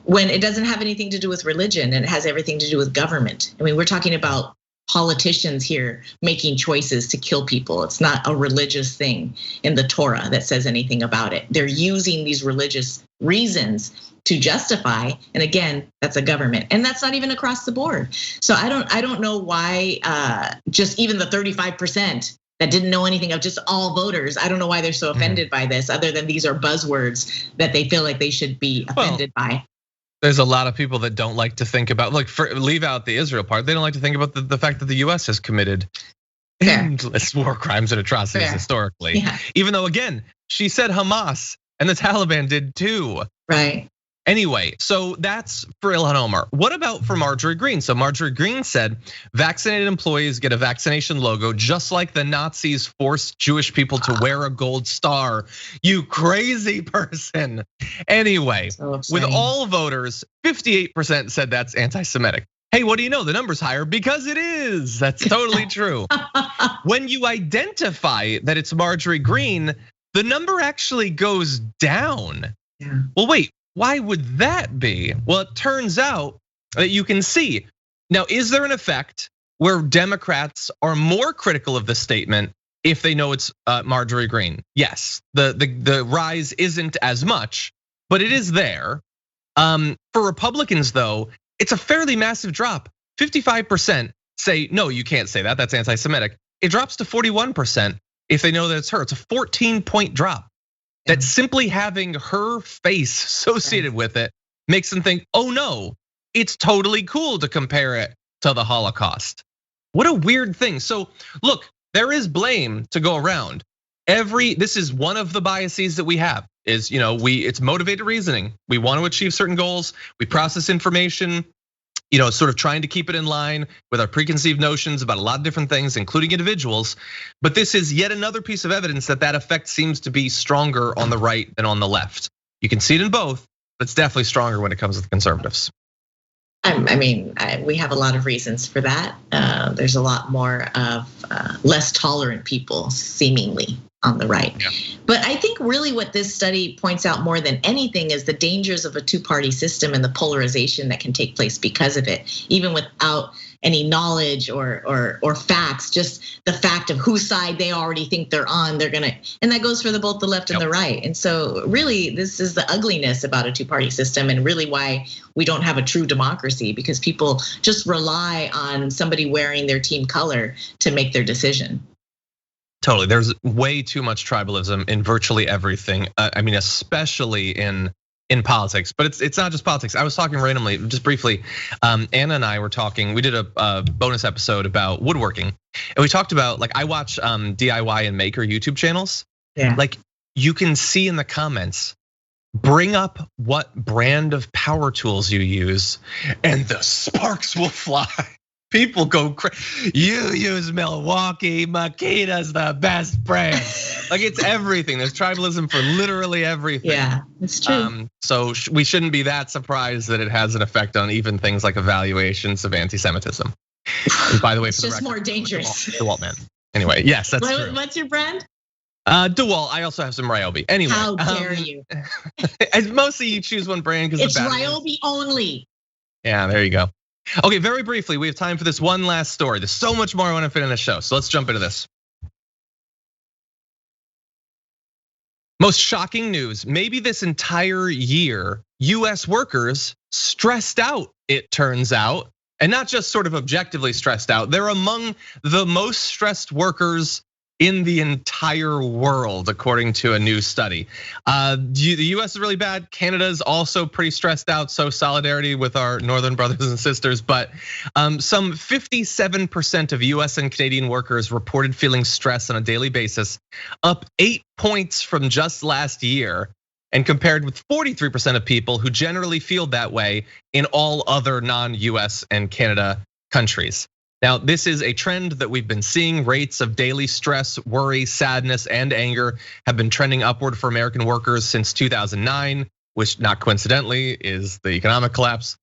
when it doesn't have anything to do with religion and it has everything to do with government. I mean, we're talking about politicians here making choices to kill people. It's not a religious thing in the Torah that says anything about it. They're using these religious reasons to justify, and again, that's a government, and that's not even across the board. So I don't know why just even the 35% that didn't know anything of just all voters, I don't know why they're so offended by this, other than these are buzzwords that they feel like they should be offended by. There's a lot of people that don't like to think about, like, leave out the Israel part. They don't like to think about the fact that the US has committed endless war crimes and atrocities historically. Yeah. Even though, again, she said Hamas and the Taliban did too. Right. Anyway, so that's for Ilhan Omar. What about for Marjorie Greene? So Marjorie Greene said vaccinated employees get a vaccination logo, just like the Nazis forced Jewish people to wear a gold star. You crazy person. Anyway, with all voters, 58% said that's anti-Semitic. Hey, what do you know? The number's higher because it is. That's totally true. When you identify that it's Marjorie Greene, the number actually goes down. Yeah. Well, wait. Why would that be? Well, it turns out that you can see. Now, is there an effect where Democrats are more critical of the statement if they know it's Marjorie Greene? Yes, the rise isn't as much, but it is there. For Republicans, though, it's a fairly massive drop. 55% say, no, you can't say that, that's anti-Semitic. It drops to 41% if they know that it's her. It's a 14-point drop. That simply having her face associated with it makes them think, oh no, it's totally cool to compare it to the Holocaust. What a weird thing. So look, there is blame to go around. This is one of the biases that we have is, it's motivated reasoning. We want to achieve certain goals. We process information, sort of trying to keep it in line with our preconceived notions about a lot of different things, including individuals. But this is yet another piece of evidence that effect seems to be stronger on the right than on the left. You can see it in both, but it's definitely stronger when it comes to the conservatives. We have a lot of reasons for that. There's a lot more of less tolerant people, seemingly, on the right. Yeah. But I think really what this study points out more than anything is the dangers of a two-party system and the polarization that can take place because of it, even without any knowledge or facts, just the fact of whose side they already think they're on, and that goes for both the left and the right. And so really this is the ugliness about a two-party system and really why we don't have a true democracy, because people just rely on somebody wearing their team color to make their decision. Totally, there's way too much tribalism in virtually everything. Especially in politics, but it's not just politics. I was talking randomly, just briefly. Anna and I were talking. We did a bonus episode about woodworking, and we talked about I watch DIY and maker YouTube channels. Yeah. You can see in the comments, bring up what brand of power tools you use, and the sparks will fly. People go crazy. You use Milwaukee, Makita's the best brand. It's everything. There's tribalism for literally everything. Yeah, it's true. So we shouldn't be that surprised that it has an effect on even things like evaluations of anti-Semitism. And by the way, it's just more dangerous. DeWalt man. Anyway, yes, that's true. What's your brand? DeWalt. I also have some Ryobi. Anyway, how dare you? Mostly you choose one brand because it's Ryobi only. Yeah, there you go. Okay, very briefly, we have time for this one last story. There's so much more I want to fit in the show, so let's jump into this. Most shocking news, maybe this entire year, US workers stressed out, it turns out, and not just sort of objectively stressed out. They're among the most stressed workers in the entire world, according to a new study. The US is really bad. Canada is also pretty stressed out, so solidarity with our northern brothers and sisters. But some 57% of US and Canadian workers reported feeling stress on a daily basis, up 8 points from just last year, and compared with 43% of people who generally feel that way in all other non-US and Canada countries. Now, this is a trend that we've been seeing. Rates of daily stress, worry, sadness, and anger have been trending upward for American workers since 2009, which not coincidentally is the economic collapse.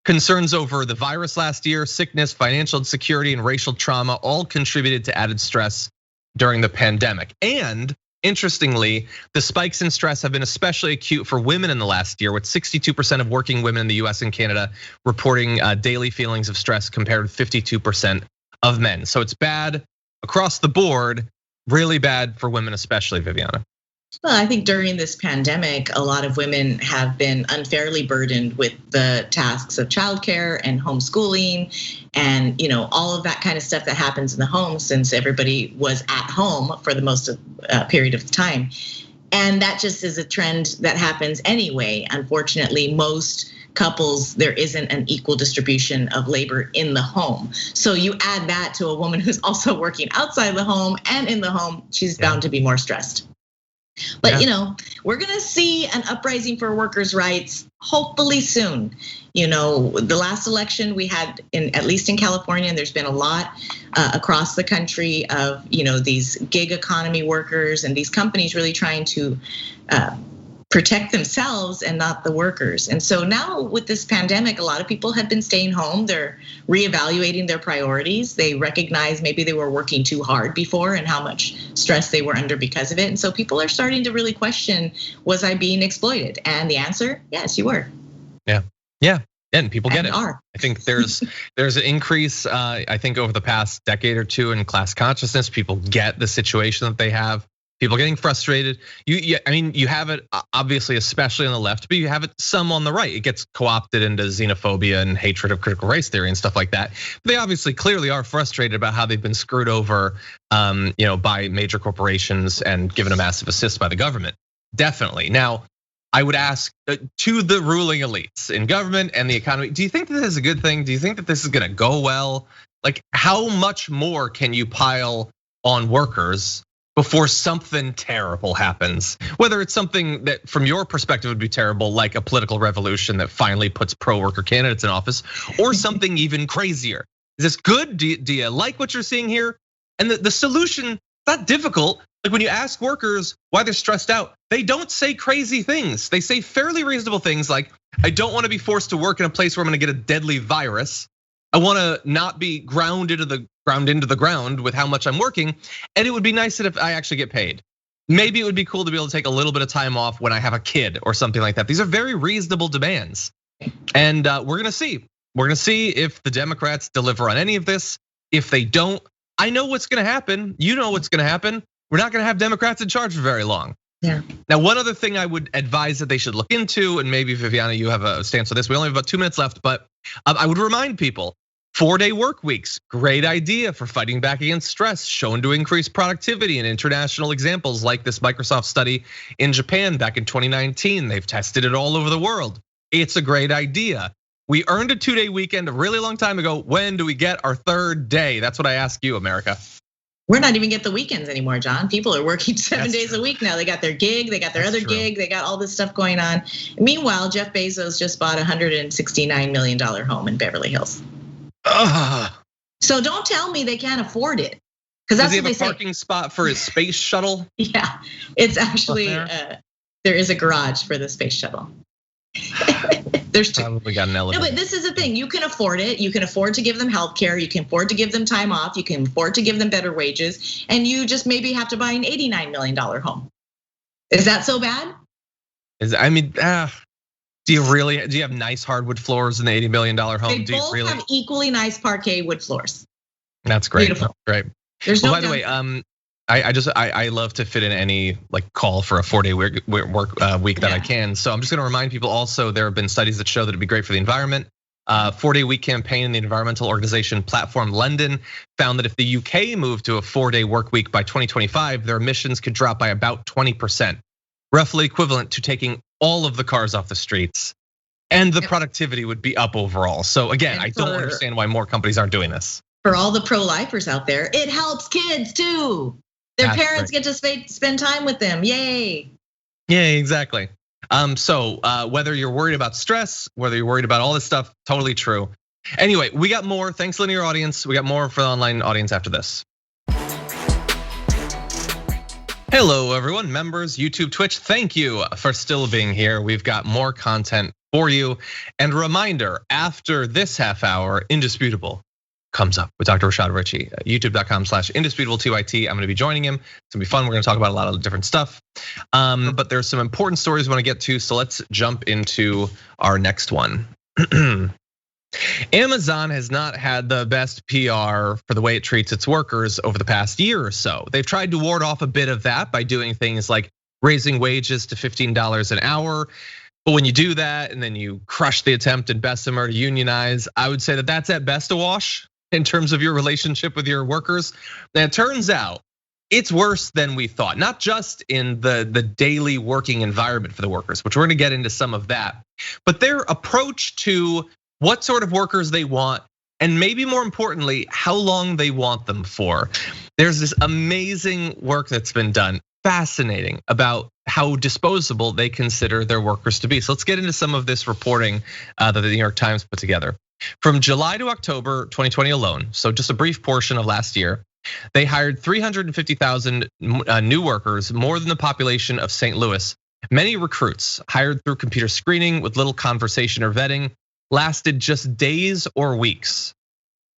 Concerns over the virus last year, sickness, financial insecurity, and racial trauma all contributed to added stress during the pandemic. And interestingly, the spikes in stress have been especially acute for women in the last year, with 62% of working women in the US and Canada reporting daily feelings of stress compared with 52% of men. So it's bad across the board, really bad for women, especially, Viviana. Well, I think during this pandemic, a lot of women have been unfairly burdened with the tasks of childcare and homeschooling and all of that kind of stuff that happens in the home, since everybody was at home for the most period of time. And that just is a trend that happens anyway. Unfortunately, most couples, there isn't an equal distribution of labor in the home. So you add that to a woman who's also working outside the home and in the home, she's bound to be more stressed. But we're gonna see an uprising for workers' rights hopefully soon. The last election we had at least in California, and there's been a lot across the country of these gig economy workers and these companies really trying to protect themselves and not the workers. And so now with this pandemic, a lot of people have been staying home. They're reevaluating their priorities. They recognize maybe they were working too hard before and how much stress they were under because of it. And so people are starting to really question, was I being exploited? And the answer, yes, you were. Yeah. And people get it. Are. I think there's an increase, I think, over the past decade or two in class consciousness. People get the situation that they have. People getting frustrated. You have it obviously, especially on the left, but you have it some on the right. It gets co-opted into xenophobia and hatred of critical race theory and stuff like that. But they obviously clearly are frustrated about how they've been screwed over, by major corporations and given a massive assist by the government. Definitely. Now, I would ask to the ruling elites in government and the economy, do you think that this is a good thing? Do you think that this is gonna go well? Like, how much more can you pile on workers before something terrible happens? Whether it's something that from your perspective would be terrible, like a political revolution that finally puts pro-worker candidates in office, or something even crazier. Is this good? Do you like what you're seeing here? And the solution, not difficult. Like when you ask workers why they're stressed out, they don't say crazy things. They say fairly reasonable things like, I don't want to be forced to work in a place where I'm gonna get a deadly virus. I want to not be ground into the ground with how much I'm working. And it would be nice that if I actually get paid. Maybe it would be cool to be able to take a little bit of time off when I have a kid or something like that. These are very reasonable demands. And we're gonna see. We're gonna see if the Democrats deliver on any of this. If they don't, I know what's gonna happen. You know what's gonna happen. We're not gonna have Democrats in charge for very long. Yeah. Now, one other thing I would advise that they should look into, and maybe Viviana, you have a stance on this. We only have about 2 minutes left, but I would remind people, 4-day work weeks, great idea for fighting back against stress, shown to increase productivity in international examples like this Microsoft study in Japan back in 2019. They've tested it all over the world. It's a great idea. We earned a 2-day weekend a really long time ago. When do we get our 3rd day? That's what I ask you, America. We're not even get the weekends anymore, John. People are working 7 days a week now. They got their gig, they got their other gig, they got all this stuff going on. Meanwhile, Jeff Bezos just bought a $169 million home in Beverly Hills. So don't tell me they can't afford it, because that's what they say. Does he have a parking spot for his space shuttle? Yeah, it's actually there is a garage for the space shuttle. There's two. Probably got an elevator. No, but this is the thing. You can afford it. You can afford to give them health care. You can afford to give them time off. You can afford to give them better wages. And you just maybe have to buy an $89 million home. Is that so bad? Do you have nice hardwood floors in the $80 million home? They both have equally nice parquet wood floors. That's great. Beautiful. That's great. There's by the way, I love to fit in any call for a 4-day work week that I can. So I'm just gonna remind people also, there have been studies that show that it'd be great for the environment. 4-day week campaign in the environmental organization Platform London found that if the UK moved to a 4-day work week by 2025, their emissions could drop by about 20%, roughly equivalent to taking all of the cars off the streets. And the productivity would be up overall. So again, I don't understand why more companies aren't doing this. For all the pro-lifers out there, it helps kids too. Their parents get to spend time with them, yay. Yeah, exactly. So whether you're worried about stress, whether you're worried about all this stuff, totally true. Anyway, we got more. Thanks, linear audience. We got more for the online audience after this. Hello, everyone, members, YouTube, Twitch. Thank you for still being here. We've got more content for you. And a reminder, after this half hour, Indisputable comes up with Dr. Rashad Ritchie, youtube.com/indisputable2it. I'm gonna be joining him. It's gonna be fun. We're gonna talk about a lot of different stuff. But there's some important stories we wanna get to, so let's jump into our next one. Amazon has not had the best PR for the way it treats its workers over the past year or so. They've tried to ward off a bit of that by doing things like raising wages to $15 an hour. But when you do that and then you crush the attempt in Bessemer to unionize, I would say that that's at best a wash in terms of your relationship with your workers. Now, it turns out it's worse than we thought, not just in the daily working environment for the workers, which we're gonna get into some of that, but their approach to what sort of workers they want, and maybe more importantly, how long they want them for. There's this amazing work that's been done, fascinating, about how disposable they consider their workers to be. So let's get into some of this reporting that the New York Times put together. From July to October 2020 alone, so just a brief portion of last year, they hired 350,000 new workers, more than the population of St. Louis. Many recruits hired through computer screening with little conversation or vetting lasted just days or weeks.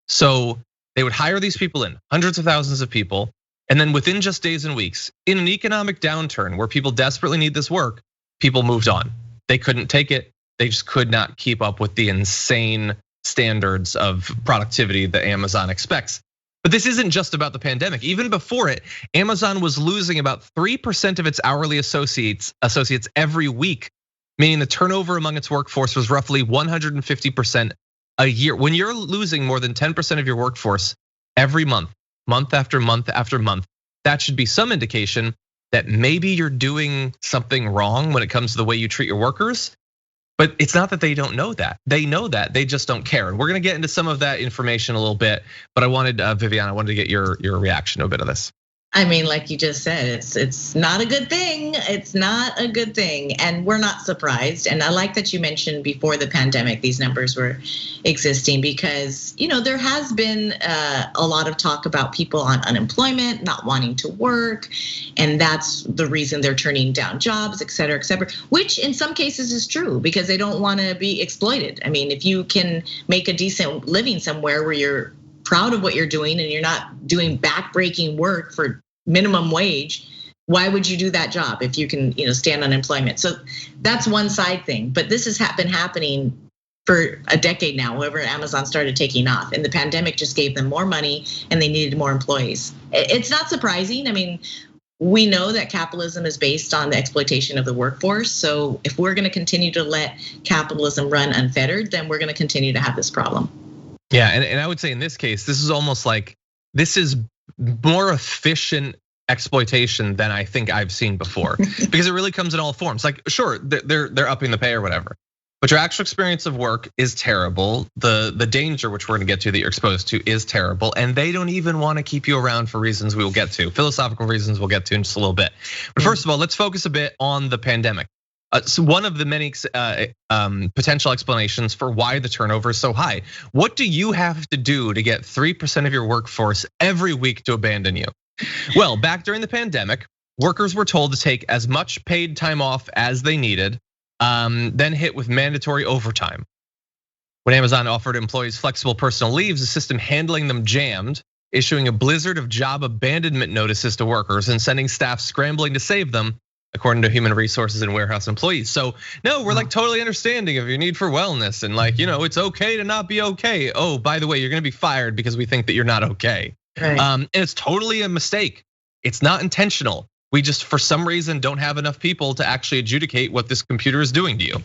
So they would hire these people in, hundreds of thousands of people, and then within just days and weeks, in an economic downturn where people desperately need this work, people moved on. They couldn't take it. They just could not keep up with the insane standards of productivity that Amazon expects. But this isn't just about the pandemic. Even before it, Amazon was losing about 3% of its hourly associates every week, meaning the turnover among its workforce was roughly 150% a year. When you're losing more than 10% of your workforce every month, month after month after month, that should be some indication that maybe you're doing something wrong when it comes to the way you treat your workers. But it's not that they don't know that. They know that, they just don't care. And we're gonna get into some of that information a little bit, but I wanted, Viviana, I wanted to get your reaction to a bit of this. I mean, like you just said, it's not a good thing. It's not a good thing, and we're not surprised. And I like that you mentioned before the pandemic these numbers were existing, because there has been a lot of talk about people on unemployment, not wanting to work, and that's the reason they're turning down jobs, et cetera, which in some cases is true because they don't want to be exploited. I mean, if you can make a decent living somewhere where you're proud of what you're doing and you're not doing backbreaking work for minimum wage, why would you do that job if you can stand unemployment? So that's one side thing, but this has been happening for a decade now, whenever Amazon started taking off, and the pandemic just gave them more money and they needed more employees. It's not surprising. I mean, we know that capitalism is based on the exploitation of the workforce. So if we're gonna continue to let capitalism run unfettered, then we're gonna continue to have this problem. Yeah, and I would say in this case, this is almost like, this is more efficient exploitation than I think I've seen before, because it really comes in all forms. Like, sure, they're upping the pay or whatever, but your actual experience of work is terrible. The danger, which we're gonna get to, that you're exposed to, is terrible, and they don't even want to keep you around for reasons we will get to, philosophical reasons we'll get to in just a little bit. But first of all, let's focus a bit on the pandemic. So one of the many potential explanations for why the turnover is so high. What do you have to do to get 3% of your workforce every week to abandon you? Well, back during the pandemic, workers were told to take as much paid time off as they needed, then hit with mandatory overtime. When Amazon offered employees flexible personal leaves, the system handling them jammed, issuing a blizzard of job abandonment notices to workers and sending staff scrambling to save them, according to human resources and warehouse employees. So no, we're like totally understanding of your need for wellness, and like, it's okay to not be okay. Oh, by the way, you're gonna be fired because we think that you're not okay. Right. And it's totally a mistake. It's not intentional. We just, for some reason, don't have enough people to actually adjudicate what this computer is doing to you.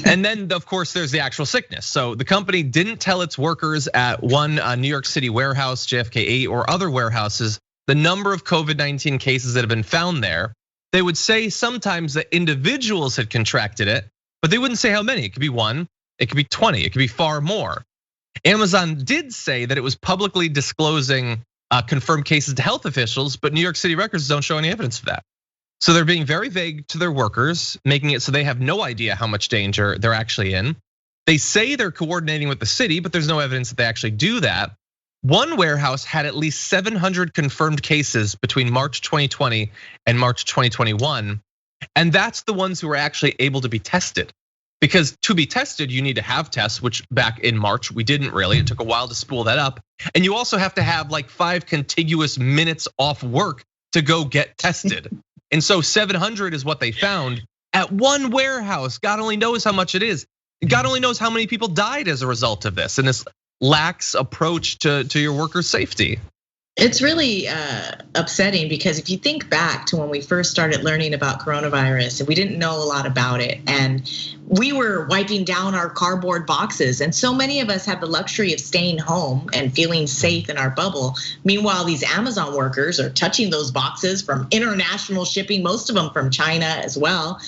And then, of course, there's the actual sickness. So the company didn't tell its workers at one New York City warehouse, JFK 8, or other warehouses, the number of COVID-19 cases that have been found there. They would say sometimes that individuals had contracted it, but they wouldn't say how many. It could be 1, it could be 20, it could be far more. Amazon did say that it was publicly disclosing confirmed cases to health officials, but New York City records don't show any evidence of that. So they're being very vague to their workers, making it so they have no idea how much danger they're actually in. They say they're coordinating with the city, but there's no evidence that they actually do that. One warehouse had at least 700 confirmed cases between March 2020 and March 2021. And that's the ones who were actually able to be tested. Because to be tested, you need to have tests, which back in March, we didn't really. It took a while to spool that up. And you also have to have like 5 contiguous minutes off work to go get tested. And so 700 is what they found at one warehouse. God only knows how much it is. God only knows how many people died as a result of this and this lax approach to your workers' safety. It's really upsetting because if you think back to when we first started learning about coronavirus, and we didn't know a lot about it, and we were wiping down our cardboard boxes, and so many of us had the luxury of staying home and feeling safe in our bubble. Meanwhile, these Amazon workers are touching those boxes from international shipping, most of them from China as well,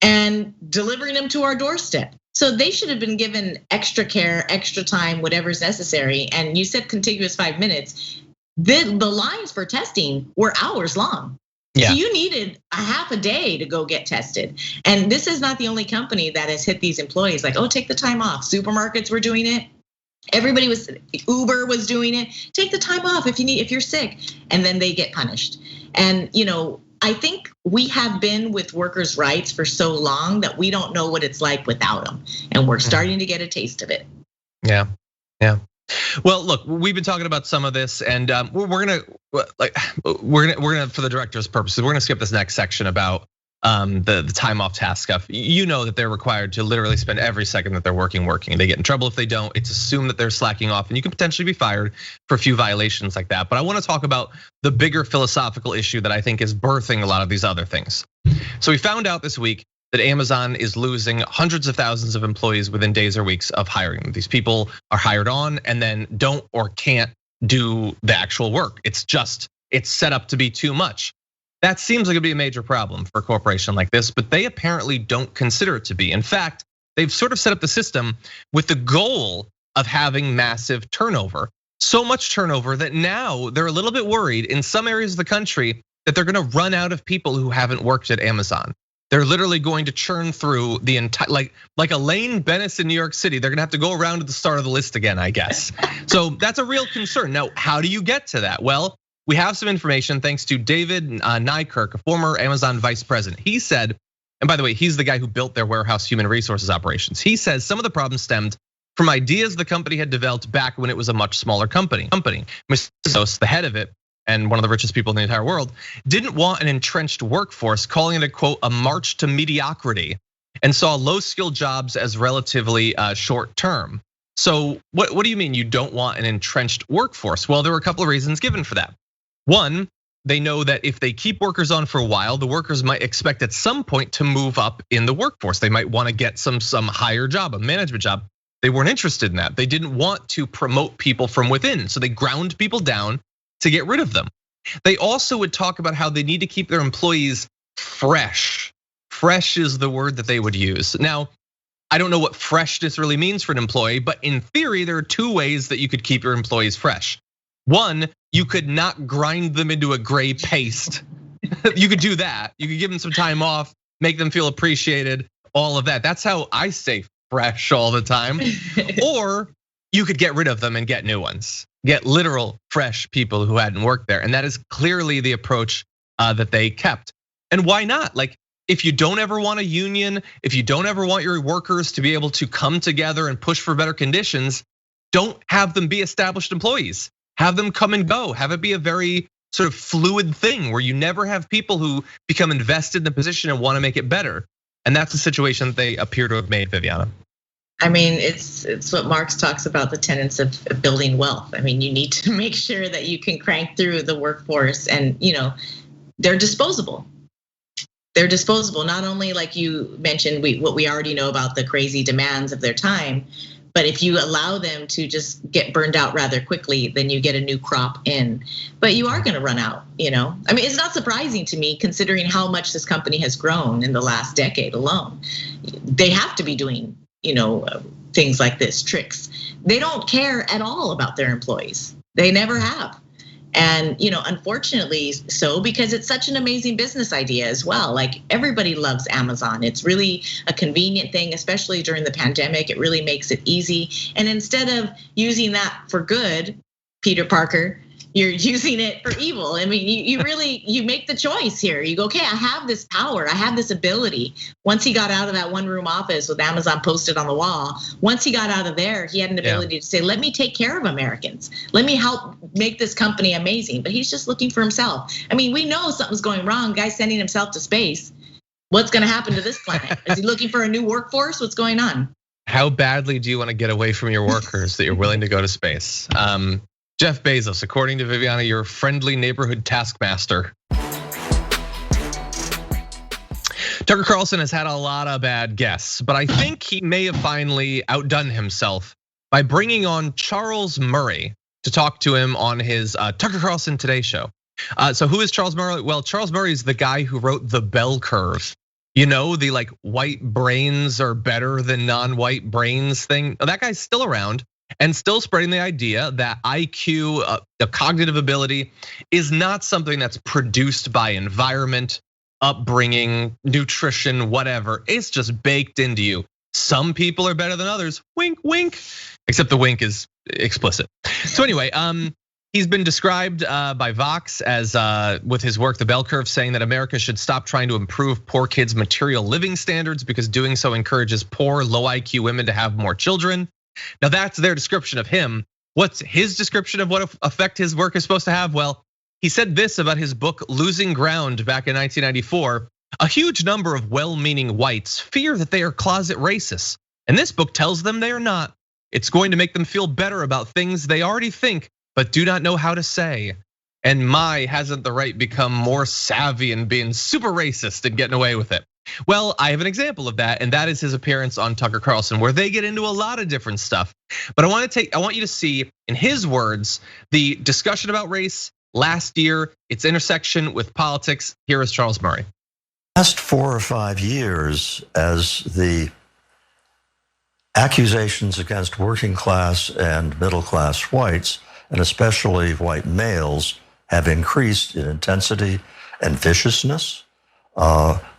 and delivering them to our doorstep. So they should have been given extra care, extra time, whatever's necessary. And you said contiguous 5 minutes. The lines for testing were hours long. Yeah. So you needed a half a day to go get tested. And this is not the only company that has hit these employees like, oh, take the time off. Supermarkets were doing it. Everybody was, Uber was doing it. Take the time off if you're sick, and then they get punished. And I think we have been with workers' rights for so long that we don't know what it's like without them. And we're starting to get a taste of it. Yeah. Well, look, we've been talking about some of this, and we're gonna for the director's purposes, we're gonna skip this next section about the time off task stuff. You know that they're required to literally spend every second that they're working. They get in trouble if they don't. It's assumed that they're slacking off, and you can potentially be fired for a few violations like that. But I want to talk about the bigger philosophical issue that I think is birthing a lot of these other things. So we found out this week that Amazon is losing hundreds of thousands of employees within days or weeks of hiring them. These people are hired on and then don't or can't do the actual work. It's set up to be too much. That seems like it'd be a major problem for a corporation like this, but they apparently don't consider it to be. In fact, they've sort of set up the system with the goal of having massive turnover. So much turnover that now they're a little bit worried in some areas of the country that they're gonna run out of people who haven't worked at Amazon. They're literally going to churn through the entire, like Elaine Bennis in New York City. They're gonna have to go around to the start of the list again, I guess. So that's a real concern. Now, how do you get to that? Well, we have some information thanks to David Nykirk, a former Amazon vice president. He said, and by the way, he's the guy who built their warehouse human resources operations. He says some of the problems stemmed from ideas the company had developed back when it was a much smaller company. Mr. Bezos, the head of it, and one of the richest people in the entire world, didn't want an entrenched workforce, calling it a quote, a march to mediocrity, and saw low-skilled jobs as relatively short term. So what do you mean you don't want an entrenched workforce? Well, there were a couple of reasons given for that. One, they know that if they keep workers on for a while, the workers might expect at some point to move up in the workforce. They might want to get some higher job, a management job. They weren't interested in that. They didn't want to promote people from within, so they ground people down to get rid of them. They also would talk about how they need to keep their employees fresh. Fresh is the word that they would use. Now, I don't know what freshness really means for an employee, but in theory, there are two ways that you could keep your employees fresh. One, you could not grind them into a gray paste. You could do that. You could give them some time off, make them feel appreciated, all of that. That's how I stay fresh all the time. Or you could get rid of them and get new ones. Get literal fresh people who hadn't worked there. And that is clearly the approach that they kept. And why not? Like, if you don't ever want a union, if you don't ever want your workers to be able to come together and push for better conditions, don't have them be established employees. Have them come and go. Have it be a very sort of fluid thing where you never have people who become invested in the position and want to make it better. And that's the situation that they appear to have made, Viviana. I mean, it's what Marx talks about, the tenets of building wealth. I mean, you need to make sure that you can crank through the workforce, and they're disposable. They're disposable. Not only, like you mentioned, what we already know about the crazy demands of their time, but if you allow them to just get burned out rather quickly, then you get a new crop in. But you are going to run out. I mean, it's not surprising to me considering how much this company has grown in the last decade alone. They have to be doing things like this, tricks. They don't care at all about their employees. They never have. And unfortunately so, because it's such an amazing business idea as well. Like, everybody loves Amazon. It's really a convenient thing, especially during the pandemic. It really makes it easy. And instead of using that for good, Peter Parker, you're using it for evil. I mean, you make the choice here. You go, okay, I have this power, I have this ability. Once he got out of that one room office with Amazon posted on the wall, once he got out of there, he had an ability to say, let me take care of Americans. Let me help make this company amazing. But he's just looking for himself. I mean, we know something's going wrong. Guy's sending himself to space. What's gonna happen to this planet? Is he looking for a new workforce? What's going on? How badly do you want to get away from your workers that you're willing to go to space? Jeff Bezos, according to Viviana, your friendly neighborhood taskmaster. Tucker Carlson has had a lot of bad guests, but I think he may have finally outdone himself by bringing on Charles Murray to talk to him on his Tucker Carlson Today show. So who is Charles Murray? Well, Charles Murray is the guy who wrote The Bell Curve. You know, the like white brains are better than non-white brains thing. That guy's still around and still spreading the idea that IQ, the cognitive ability, is not something that's produced by environment, upbringing, nutrition, whatever. It's just baked into you. Some people are better than others. Wink, wink. Except the wink is explicit. So anyway, he's been described by Vox as with his work, The Bell Curve, saying that America should stop trying to improve poor kids' material living standards because doing so encourages poor, low IQ women to have more children. Now that's their description of him. What's his description of what effect his work is supposed to have? Well, he said this about his book, Losing Ground, back in 1994. A huge number of well-meaning whites fear that they are closet racists. And this book tells them they are not. It's going to make them feel better about things they already think, but do not know how to say. And my, hasn't the right become more savvy and being super racist and getting away with it? Well, I have an example of that, and that is his appearance on Tucker Carlson, where they get into a lot of different stuff. But I want you to see, in his words, the discussion about race last year, its intersection with politics. Here is Charles Murray. Last 4 or 5 years, as the accusations against working class and middle class whites, and especially white males, have increased in intensity and viciousness,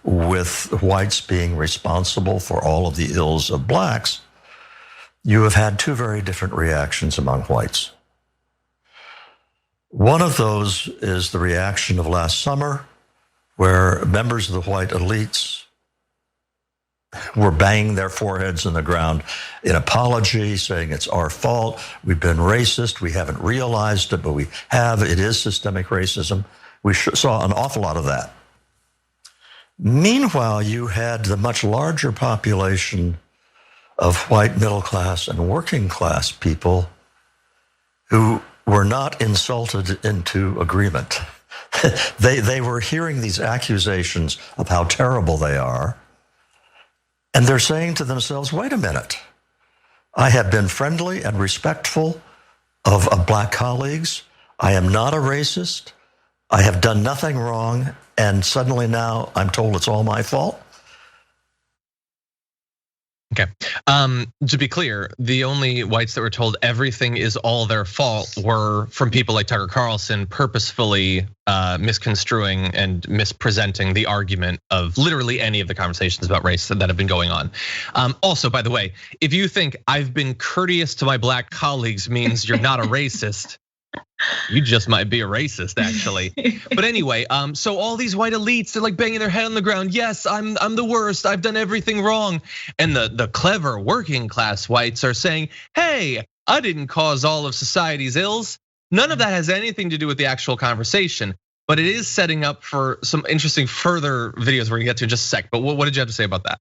with whites being responsible for all of the ills of blacks, you have had two very different reactions among whites. One of those is the reaction of last summer, where members of the white elites were banging their foreheads in the ground in apology, saying it's our fault, we've been racist, we haven't realized it, but we have, it is systemic racism. We saw an awful lot of that. Meanwhile, you had the much larger population of white middle class and working class people who were not insulted into agreement. They were hearing these accusations of how terrible they are, and they're saying to themselves, wait a minute, I have been friendly and respectful of black colleagues. I am not a racist. I have done nothing wrong, and suddenly now I'm told it's all my fault. Okay, to be clear, the only whites that were told everything is all their fault were from people like Tucker Carlson purposefully misconstruing and mispresenting the argument of literally any of the conversations about race that have been going on. Also, by the way, if you think I've been courteous to my black colleagues means you're not a racist, you just might be a racist, actually. But anyway, so all these white elites, they're like banging their head on the ground. Yes, I'm the worst. I've done everything wrong. And the clever working class whites are saying, hey, I didn't cause all of society's ills. None of that has anything to do with the actual conversation, but it is setting up for some interesting further videos we're gonna get to in just a sec. But what did you have to say about that?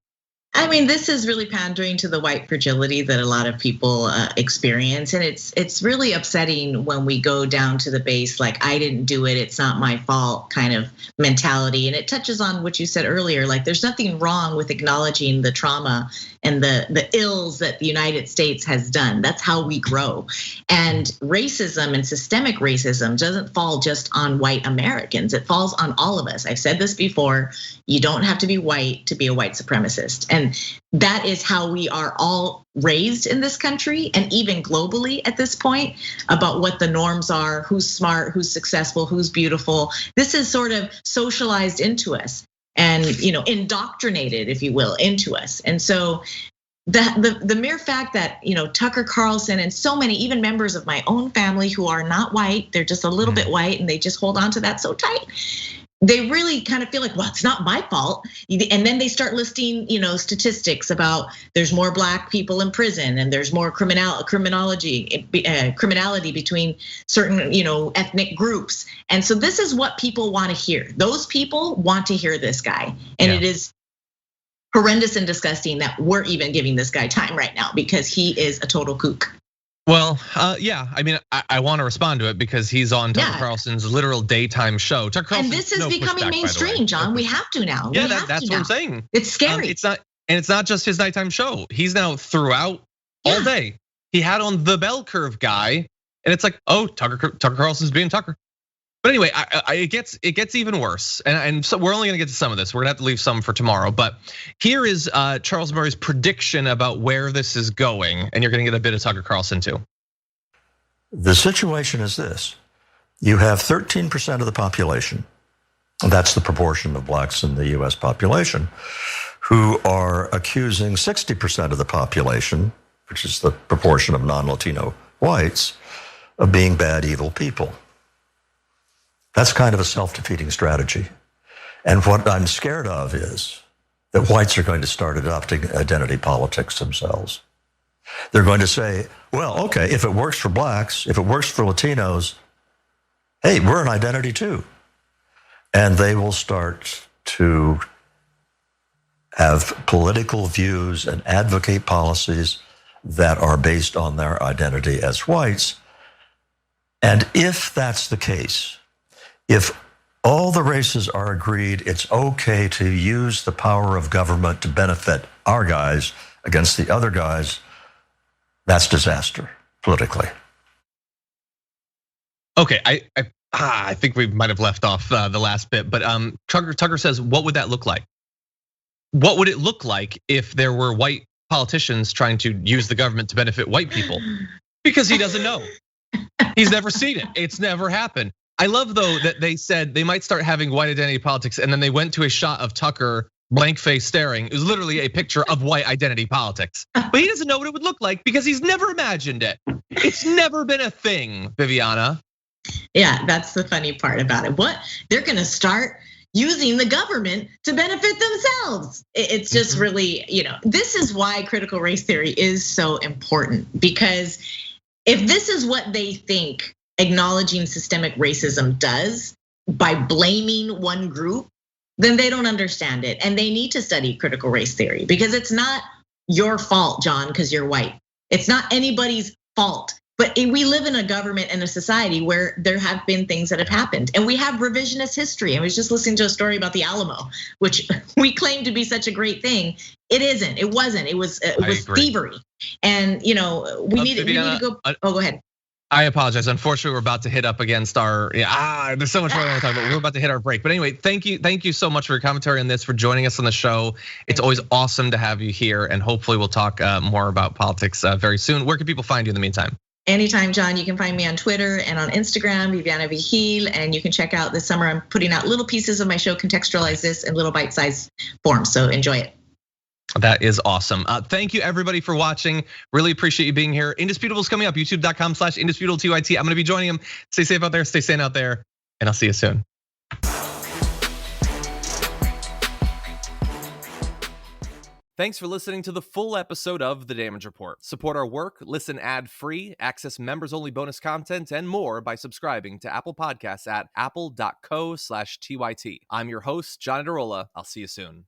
I mean, this is really pandering to the white fragility that a lot of people experience. And it's really upsetting when we go down to the base, like, I didn't do it, it's not my fault kind of mentality. And it touches on what you said earlier, like there's nothing wrong with acknowledging the trauma and the ills that the United States has done. That's how we grow. And racism and systemic racism doesn't fall just on white Americans. It falls on all of us. I've said this before, you don't have to be white to be a white supremacist. And that is how we are all raised in this country and even globally at this point about what the norms are, who's smart, who's successful, who's beautiful. This is sort of socialized into us and indoctrinated, if you will, into us. And so the mere fact that Tucker Carlson and so many, even members of my own family who are not white, they're just a little bit white and they just hold on to that so tight. They really kind of feel like, well, it's not my fault. And then they start listing, statistics about there's more black people in prison and there's more criminality between certain, ethnic groups. And so this is what people want to hear. Those people want to hear this guy. And it is horrendous and disgusting that we're even giving this guy time right now because he is a total kook. Well, yeah, I mean, I want to respond to it because he's on Tucker Carlson's literal daytime show. Tucker Carlson, and this is becoming mainstream, John. We have to now. Yeah, that's what I'm saying. It's scary. It's not just his nighttime show. He's now throughout all day. He had on the bell curve guy, and it's like, oh, Tucker Carlson's being Tucker. But anyway, it gets even worse, and so we're only gonna get to some of this. We're gonna have to leave some for tomorrow. But here is Charles Murray's prediction about where this is going, and you're gonna get a bit of Tucker Carlson too. The situation is this: you have 13% of the population, and that's the proportion of blacks in the U.S. population, who are accusing 60% of the population, which is the proportion of non-Latino whites, of being bad, evil people. That's kind of a self-defeating strategy. And what I'm scared of is that whites are going to start adopting identity politics themselves. They're going to say, well, okay, if it works for blacks, if it works for Latinos, hey, we're an identity too. And they will start to have political views and advocate policies that are based on their identity as whites. And if that's the case, if all the races are agreed it's okay to use the power of government to benefit our guys against the other guys, that's disaster politically. Okay, I think we might have left off the last bit, but Tucker says, what would that look like? What would it look like if there were white politicians trying to use the government to benefit white people? Because he doesn't know. He's never seen it. It's never happened. I love though that they said they might start having white identity politics, and then they went to a shot of Tucker blank face staring. It was literally a picture of white identity politics. But he doesn't know what it would look like because he's never imagined it. It's never been a thing, Viviana. Yeah, that's the funny part about it. What? They're gonna start using the government to benefit themselves. It's just really, this is why critical race theory is so important, because if this is what they think acknowledging systemic racism does by blaming one group, then they don't understand it. And they need to study critical race theory because it's not your fault, John, because you're white. It's not anybody's fault. But we live in a government and a society where there have been things that have happened. And we have revisionist history. I was just listening to a story about the Alamo, which we claim to be such a great thing. It isn't, it wasn't, it was thievery. And we need to go, go ahead. I apologize. Unfortunately, we're about to hit up against our, there's so much more I want to talk about. We're about to hit our break. But anyway, thank you so much for your commentary on this, for joining us on the show. It's always awesome to have you here, and hopefully we'll talk more about politics very soon. Where can people find you in the meantime? Anytime, John. You can find me on Twitter and on Instagram, Viviana Vigil, and you can check out this summer. I'm putting out little pieces of my show, Contextualize This, in little bite-sized forms, so enjoy it. That is awesome. Thank you everybody for watching. Really appreciate you being here. Indisputable is coming up, youtube.com/indisputable2it. I'm gonna be joining him. Stay safe out there, stay sane out there, and I'll see you soon. Thanks for listening to the full episode of The Damage Report. Support our work, listen ad-free, access members-only bonus content, and more by subscribing to Apple Podcasts at apple.co/TYT. I'm your host, John Adarola. I'll see you soon.